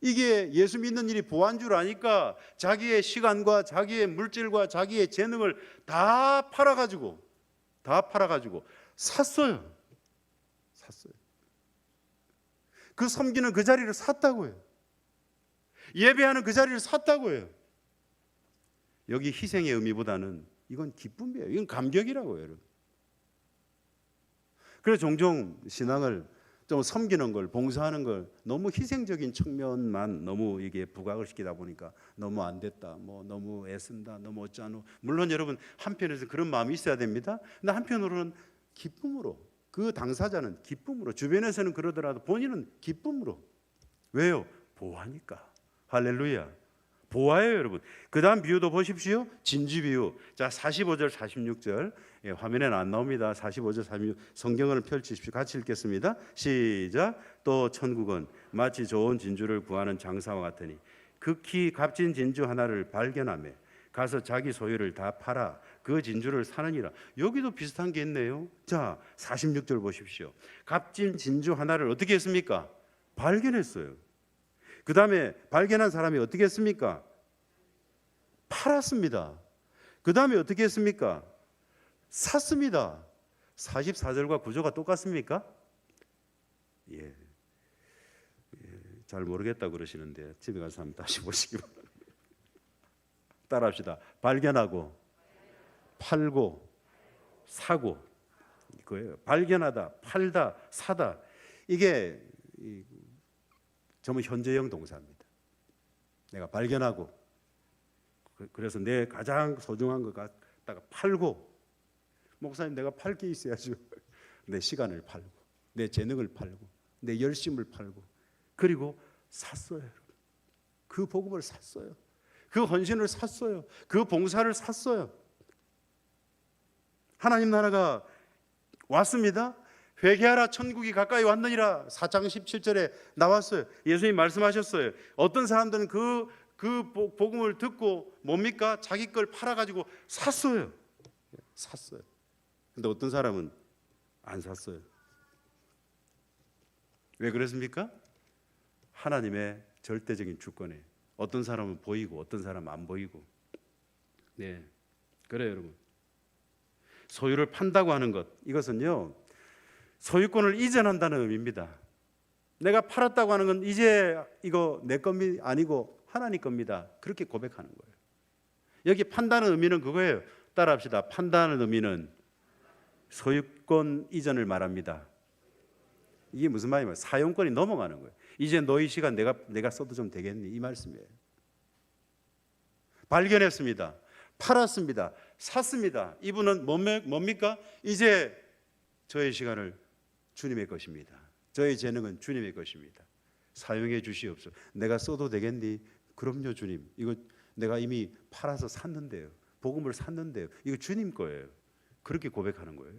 이게 예수 믿는 일이 보화인 줄 아니까 자기의 시간과 자기의 물질과 자기의 재능을 다 팔아가지고 샀어요. 그 섬기는 그 자리를 샀다고 해요. 예배하는 그 자리를 샀다고 해요. 여기 희생의 의미보다는 이건 기쁨이에요. 이건 감격이라고 해요, 여러분. 그래서 종종 신앙을 좀 섬기는 걸, 봉사하는 걸 너무 희생적인 측면만 너무 이게 부각을 시키다 보니까 너무 안 됐다, 뭐 너무 애쓴다, 너무 어쩌노. 물론 여러분 한편에서 그런 마음이 있어야 됩니다. 근데 한편으로는 기쁨으로, 그 당사자는 기쁨으로, 주변에서는 그러더라도 본인은 기쁨으로. 왜요? 보화니까. 할렐루야. 보아예요, 여러분. 그 다음 비유도 보십시오. 진주 비유. 자, 45절, 46절. 예, 화면에는 안 나옵니다. 45절, 46. 성경을 펼치십시오. 같이 읽겠습니다. 시작. 또 천국은 마치 좋은 진주를 구하는 장사와 같으니 극히 값진 진주 하나를 발견하며 가서 자기 소유를 다 팔아 그 진주를 사느니라. 여기도 비슷한 게 있네요. 자, 46절 보십시오. 값진 진주 하나를 어떻게 했습니까? 발견했어요. 그 다음에 발견한 사람이 어떻게 했습니까? 팔았습니다. 그 다음에 어떻게 했습니까? 샀습니다. 44절과 구조가 똑같습니까? 예. 잘 모르겠다고 그러시는데 집에 가서 한번 다시 보시기 바랍니다. 따라합시다. 발견하고 팔고 사고, 이거예요. 발견하다, 팔다, 사다. 이게 전부 현재형 동사입니다. 내가 발견하고, 그래서 내 가장 소중한 것 갖다가 팔고, 목사님 내가 팔 게 있어야죠. 내 시간을 팔고, 내 재능을 팔고, 내 열심을 팔고, 그리고 샀어요. 그 복음을 샀어요. 그 헌신을 샀어요. 그 봉사를 샀어요. 하나님 나라가 왔습니다. 회개하라 천국이 가까이 왔느니라 4장 17절에 나왔어요. 예수님 말씀하셨어요. 어떤 사람들은 그 복음을 듣고 뭡니까? 자기 걸 팔아가지고 샀어요. 근데 어떤 사람은 안 샀어요. 왜 그랬습니까? 하나님의 절대적인 주권에 어떤 사람은 보이고 어떤 사람은 안 보이고. 네, 그래요 여러분. 소유를 판다고 하는 것, 이것은요 소유권을 이전한다는 의미입니다. 내가 팔았다고 하는 건 이제 이거 내 겁니다 아니고 하나님 겁니다. 그렇게 고백하는 거예요. 여기 판다는 의미는 그거예요. 따라합시다. 판다는 의미는 소유권 이전을 말합니다. 이게 무슨 말이냐면 사용권이 넘어가는 거예요. 이제 너희 시간 내가 써도 좀 되겠니? 이 말씀이에요. 발견했습니다. 팔았습니다. 샀습니다. 이분은 뭡니까? 이제 저의 시간을 주님의 것입니다. 저의 재능은 주님의 것입니다. 사용해 주시옵소서. 내가 써도 되겠니? 그럼요 주님. 이거 내가 이미 팔아서 샀는데요. 복음을 샀는데요. 이거 주님 거예요. 그렇게 고백하는 거예요.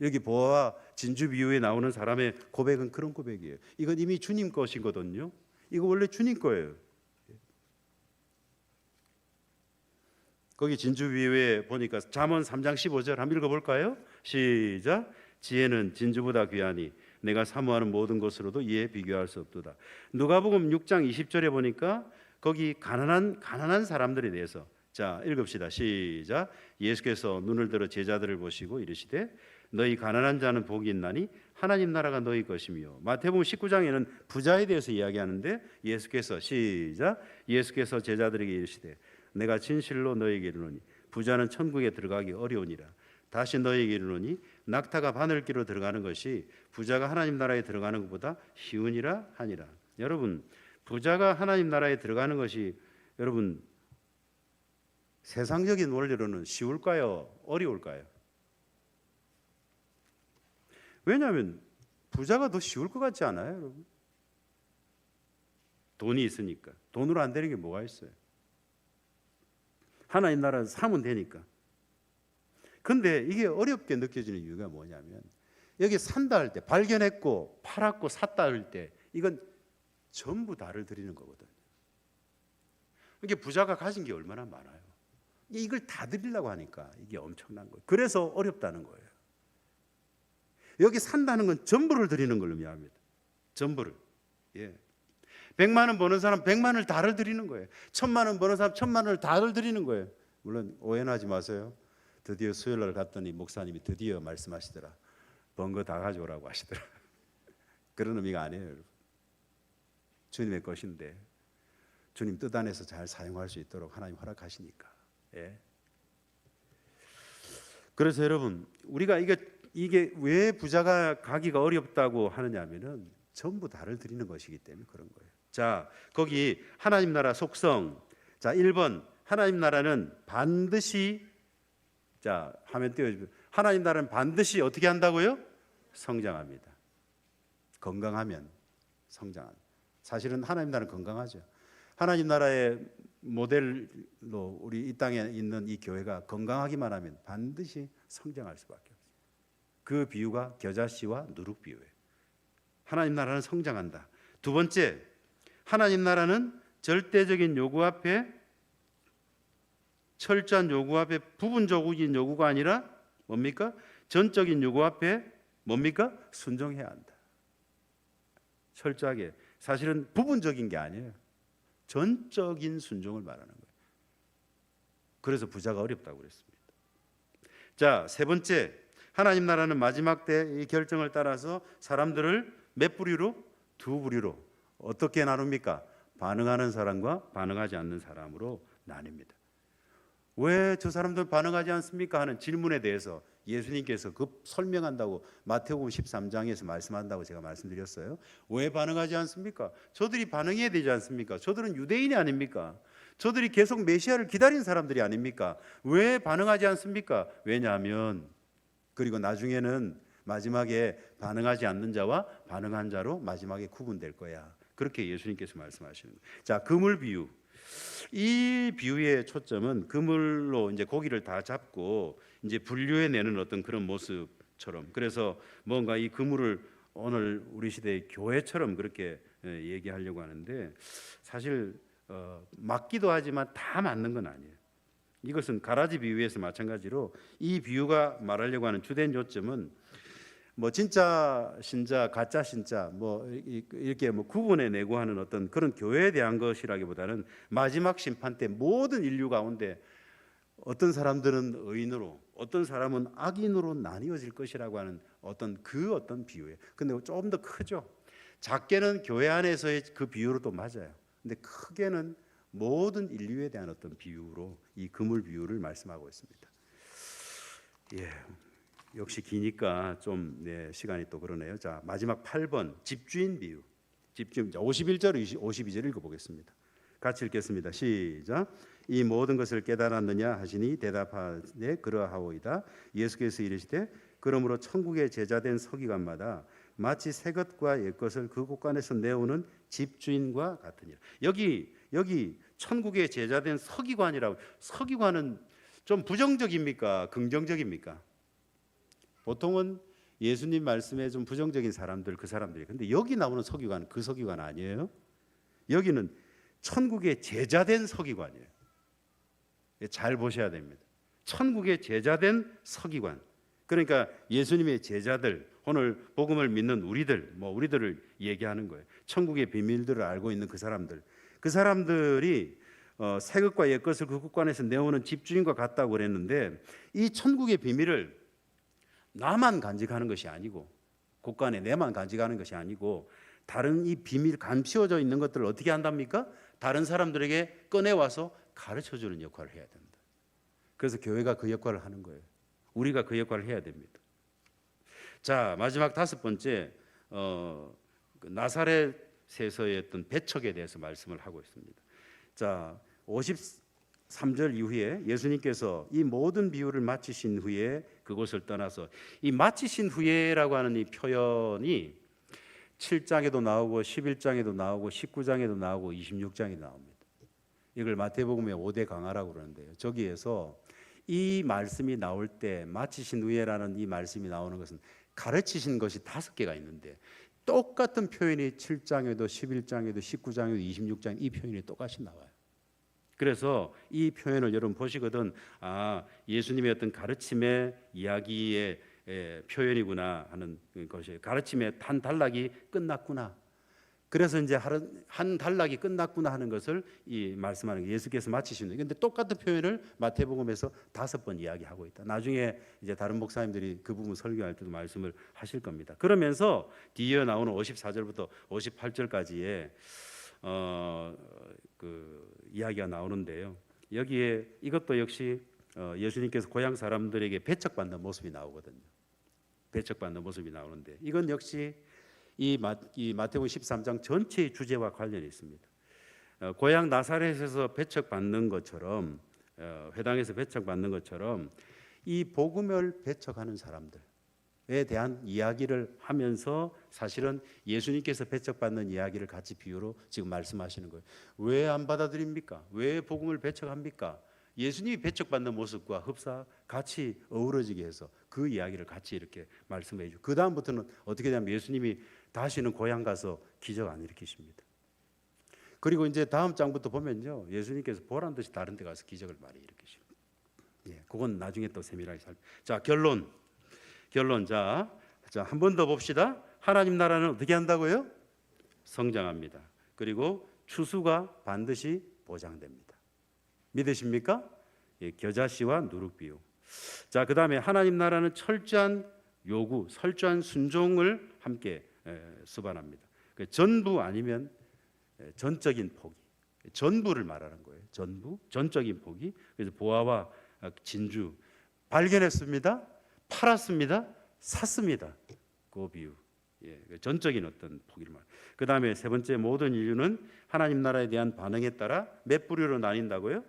여기 보아와 진주 비유에 나오는 사람의 고백은 그런 고백이에요. 이건 이미 주님 것이거든요. 이거 원래 주님 거예요. 거기 진주 비유에 보니까 잠언 3장 15절 한번 읽어볼까요? 시작. 지혜는 진주보다 귀하니 내가 사모하는 모든 것으로도 이에 비교할 수 없도다. 누가복음 6장 20절에 보니까 거기 가난한 사람들에 대해서 자 읽읍시다. 시작. 예수께서 눈을 들어 제자들을 보시고 이르시되 너희 가난한 자는 복이 있나니 하나님 나라가 너희 것이며. 마태복음 19장에는 부자에 대해서 이야기하는데 예수께서 시작. 예수께서 제자들에게 이르시되 내가 진실로 너희에게 이르노니 부자는 천국에 들어가기 어려우니라. 다시 너희에게 이르노니 낙타가 바늘기로 들어가는 것이 부자가 하나님 나라에 들어가는 것보다 쉬우니라 하니라. 여러분, 부자가 하나님 나라에 들어가는 것이 여러분 세상적인 원리로는 쉬울까요? 어려울까요? 왜냐하면 부자가 더 쉬울 것 같지 않아요, 여러분? 돈이 있으니까. 돈으로 안 되는 게 뭐가 있어요? 하나님 나라 사면 되니까. 근데 이게 어렵게 느껴지는 이유가 뭐냐면 여기 산다 할 때 발견했고 팔았고 샀다 할 때 이건 전부 다를 드리는 거거든요. 이게 부자가 가진 게 얼마나 많아요. 이걸 다 드리려고 하니까 이게 엄청난 거예요. 그래서 어렵다는 거예요. 여기 산다는 건 전부를 드리는 걸 의미합니다. 전부를. 예. 100만 원 버는 사람 100만 원을 다를 드리는 거예요. 1000만 원 버는 사람 1000만 원을 다를 드리는 거예요. 물론 오해는 하지 마세요. 드디어 수요일 날 갔더니 목사님이 드디어 말씀하시더라. 번 거 다 가져오라고 하시더라. 그런 의미가 아니에요, 여러분. 주님의 것인데 주님 뜻 안에서 잘 사용할 수 있도록 하나님 허락하시니까. 예. 그래서 여러분 우리가 이게 왜 부자가 가기가 어렵다고 하느냐면은 전부 다를 드리는 것이기 때문에 그런 거예요. 자, 거기 하나님 나라 속성. 자, 1번 하나님 나라는 반드시 자, 화면 띄워주세요. 하나님 나라는 반드시 어떻게 한다고요? 성장합니다. 건강하면 성장합니다. 사실은 하나님 나라는 건강하죠. 하나님 나라의 모델로 우리 이 땅에 있는 이 교회가 건강하기만 하면 반드시 성장할 수밖에 없어요. 그 비유가 겨자씨와 누룩 비유예요. 하나님 나라는 성장한다. 두 번째, 하나님 나라는 절대적인 요구 앞에 철저한 요구 앞에 부분적인 요구가 아니라 뭡니까? 전적인 요구 앞에 뭡니까? 순종해야 한다. 철저하게. 사실은 부분적인 게 아니에요. 전적인 순종을 말하는 거예요. 그래서 부자가 어렵다고 그랬습니다. 자, 세 번째, 하나님 나라는 마지막 때 이 결정을 따라서 사람들을 몇 부류로? 두 부류로. 어떻게 나눕니까? 반응하는 사람과 반응하지 않는 사람으로 나뉩니다. 왜 저 사람들 반응하지 않습니까? 하는 질문에 대해서 예수님께서 그 설명한다고 마태복음 13장에서 말씀한다고 제가 말씀드렸어요. 왜 반응하지 않습니까? 저들이 반응해야 되지 않습니까? 저들은 유대인이 아닙니까? 저들이 계속 메시아를 기다린 사람들이 아닙니까? 왜 반응하지 않습니까? 왜냐하면 그리고 나중에는 마지막에 반응하지 않는 자와 반응한 자로 마지막에 구분될 거야. 그렇게 예수님께서 말씀하시는 거예요. 자, 그물 비유. 이 비유의 초점은 그물로 이제 고기를 다 잡고 이제 분류해내는 어떤 그런 모습 그물처럼. 그래서 뭔가 이 그물을 오늘 우리 시대의 교회처럼 그렇게 얘기하려고 하는데 사실 맞기도 하지만 다 맞는 건 아니에요. 이것은 가라지 비유에서 마찬가지로 이 비유가 말하려고 하는 주된 요점은 뭐 진짜 신자 가짜 신자 뭐 이렇게 뭐 구분해 내고 하는 어떤 그런 교회에 대한 것이라기보다는 마지막 심판 때 모든 인류 가운데 어떤 사람들은 의인으로 어떤 사람은 악인으로 나뉘어질 것이라고 하는 어떤 비유예요. 근데 조금 더 크죠. 작게는 교회 안에서의 그 비유로도 맞아요. 근데 크게는 모든 인류에 대한 어떤 비유로 이 그물 비유를 말씀하고 있습니다. 예, 역시 기니까 좀 시간이 또 그러네요. 자, 마지막 8번 집주인 비유. 집주인 51절 52절 읽어보겠습니다. 같이 읽겠습니다. 시작. 이 모든 것을 깨달았느냐 하시니 대답하되 그러하오이다. 예수께서 이르시되 그러므로 천국의 제자된 서기관마다 마치 새 것과 옛 것을 그 곳간에서 내오는 집주인과 같으니라. 여기 천국의 제자된 서기관이라고. 서기관은 좀 부정적입니까? 긍정적입니까? 보통은 예수님 말씀에 좀 부정적인 사람들, 그 사람들이. 근데 여기 나오는 서기관은 그 서기관 아니에요. 여기는 천국의 제자된 서기관이에요. 잘 보셔야 됩니다. 천국의 제자된 서기관. 그러니까 예수님의 제자들, 오늘 복음을 믿는 우리들을 얘기하는 거예요. 천국의 비밀들을 알고 있는 그 사람들이 새 것과 옛 것을 그 곳간에서 내오는 집주인과 같다고 그랬는데, 이 천국의 비밀을 나만 간직하는 것이 아니고, 곳간에 내만 간직하는 것이 아니고, 다른 이 비밀 감추어져 있는 것들을 어떻게 한답니까? 다른 사람들에게 꺼내와서 가르쳐주는 역할을 해야 된다. 그래서 교회가 그 역할을 하는 거예요. 우리가 그 역할을 해야 됩니다. 자, 마지막 5번째, 나사렛에서의 어떤 배척에 대해서 말씀을 하고 있습니다. 자, 53절 이후에 예수님께서 이 모든 비유를 마치신 후에 그곳을 떠나서, 이 마치신 후에라고 하는 이 표현이 7장에도 나오고 11장에도 나오고 19장에도 나오고 26장에도 나옵니다. 이걸 마태복음의 5대 강화라고 그러는데요. 저기에서 이 말씀이 나올 때 마치신 후에라는 이 말씀이 나오는 것은 가르치신 것이 5개가 있는데, 똑같은 표현이 7장에도 11장에도 19장에도 26장 이 표현이 똑같이 나와요. 그래서 이 표현을 여러분 보시거든, 예수님의 어떤 가르침의 이야기의 표현이구나 하는 것이에요. 가르침의 한 단락이 끝났구나. 그래서 이제 한 단락이 끝났구나 하는 것을 이 말씀하는 게 예수께서 마치시는. 그런데 똑같은 표현을 마태복음에서 5번 이야기하고 있다. 나중에 이제 다른 목사님들이 그 부분 설교할 때도 말씀을 하실 겁니다. 그러면서 뒤에 나오는 54절부터 58절까지의 그 이야기가 나오는데요. 여기에 이것도 역시 예수님께서 고향 사람들에게 배척받는 모습이 나오거든요. 배척받는 모습이 나오는데, 이건 역시 이 마태복음 13장 전체의 주제와 관련이 있습니다. 고향 나사렛에서 배척받는 것처럼, 회당에서 배척받는 것처럼 이 복음을 배척하는 사람들에 대한 이야기를 하면서 사실은 예수님께서 배척받는 이야기를 같이 비유로 지금 말씀하시는 거예요. 왜 안 받아들입니까? 왜 복음을 배척합니까? 예수님이 배척받는 모습과 흡사 같이 어우러지게 해서 그 이야기를 같이 이렇게 말씀해 주고, 그 다음부터는 어떻게 되냐면 예수님이 다시는 고향 가서 기적 안 일으키십니다. 그리고 이제 다음 장부터 보면요, 예수님께서 보란 듯이 다른 데 가서 기적을 많이 일으키십니다. 그건 나중에 또 세밀하게 자, 결론. 자, 한 번 더 봅시다. 하나님 나라는 어떻게 한다고요? 성장합니다. 그리고 추수가 반드시 보장됩니다. 믿으십니까? 겨자씨와 누룩비유. 자, 그 다음에 하나님 나라는 철저한 요구, 철저한 순종을 함께 수반합니다. 전부 아니면 전적인 포기, 전부를 말하는 거예요. 전적인 포기. 그래서 보아와 진주 발견했습니다, 팔았습니다, 샀습니다. 그 비유. 전적인 어떤 포기를 말. 그 다음에 세 번째, 모든 인류는 하나님 나라에 대한 반응에 따라 몇 부류로 나뉜다고요?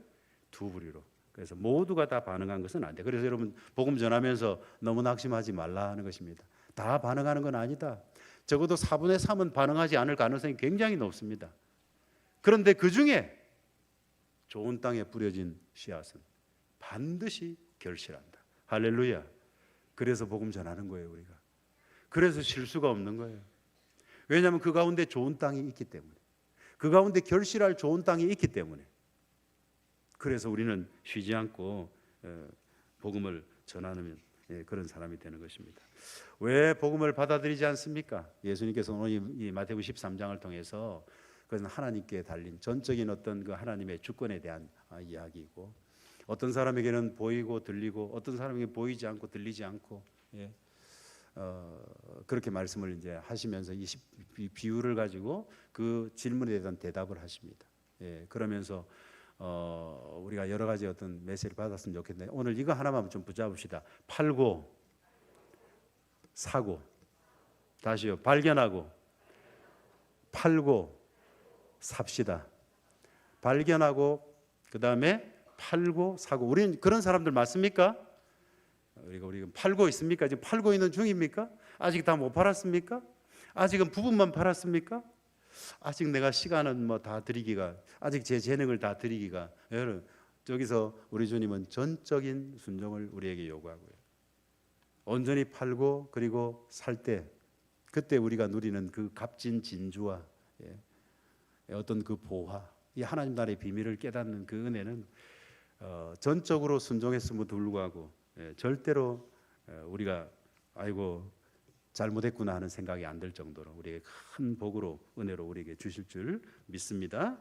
2부류로. 그래서 모두가 다 반응한 것은 안 돼. 그래서 여러분 복음 전하면서 너무 낙심하지 말라 하는 것입니다. 다 반응하는 건 아니다. 적어도 4분의 3은 반응하지 않을 가능성이 굉장히 높습니다. 그런데 그 중에 좋은 땅에 뿌려진 씨앗은 반드시 결실한다. 할렐루야. 그래서 복음 전하는 거예요, 우리가. 그래서 실수가 없는 거예요. 왜냐하면 그 가운데 좋은 땅이 있기 때문에, 그 가운데 결실할 좋은 땅이 있기 때문에. 그래서 우리는 쉬지 않고 복음을 전하는 그런 사람이 되는 것입니다. 왜 복음을 받아들이지 않습니까? 예수님께서 오늘 이 마태복음 13장을 통해서 그것은 하나님께 달린 전적인 어떤 그 하나님의 주권에 대한 이야기이고, 어떤 사람에게는 보이고 들리고 어떤 사람에게 보이지 않고 들리지 않고, 그렇게 말씀을 이제 하시면서 이 비유를 가지고 그 질문에 대한 대답을 하십니다. 그러면서 우리가 여러 가지 어떤 메시지를 받았으면 좋겠는데, 오늘 이거 하나만 좀 붙잡읍시다. 팔고 사고, 다시요, 발견하고 팔고 삽시다. 발견하고 그 다음에 팔고 사고. 우리는 그런 사람들 맞습니까? 우리가 팔고 있습니까? 지금 팔고 있는 중입니까? 아직 다 못 팔았습니까? 아직은 부분만 팔았습니까? 아직 내가 시간은 뭐 다 드리기가, 아직 제 재능을 다 드리기가. 여러분, 저기서 우리 주님은 전적인 순종을 우리에게 요구하고요. 온전히 팔고 그리고 살 때, 그때 우리가 누리는 그 값진 진주와 어떤 그 보화, 이 하나님 나라의 비밀을 깨닫는 그 은혜는 전적으로 순종했음에도 불구하고 절대로 우리가 아이고 잘못했구나 하는 생각이 안 들 정도로 우리에게 큰 복으로, 은혜로 우리에게 주실 줄 믿습니다.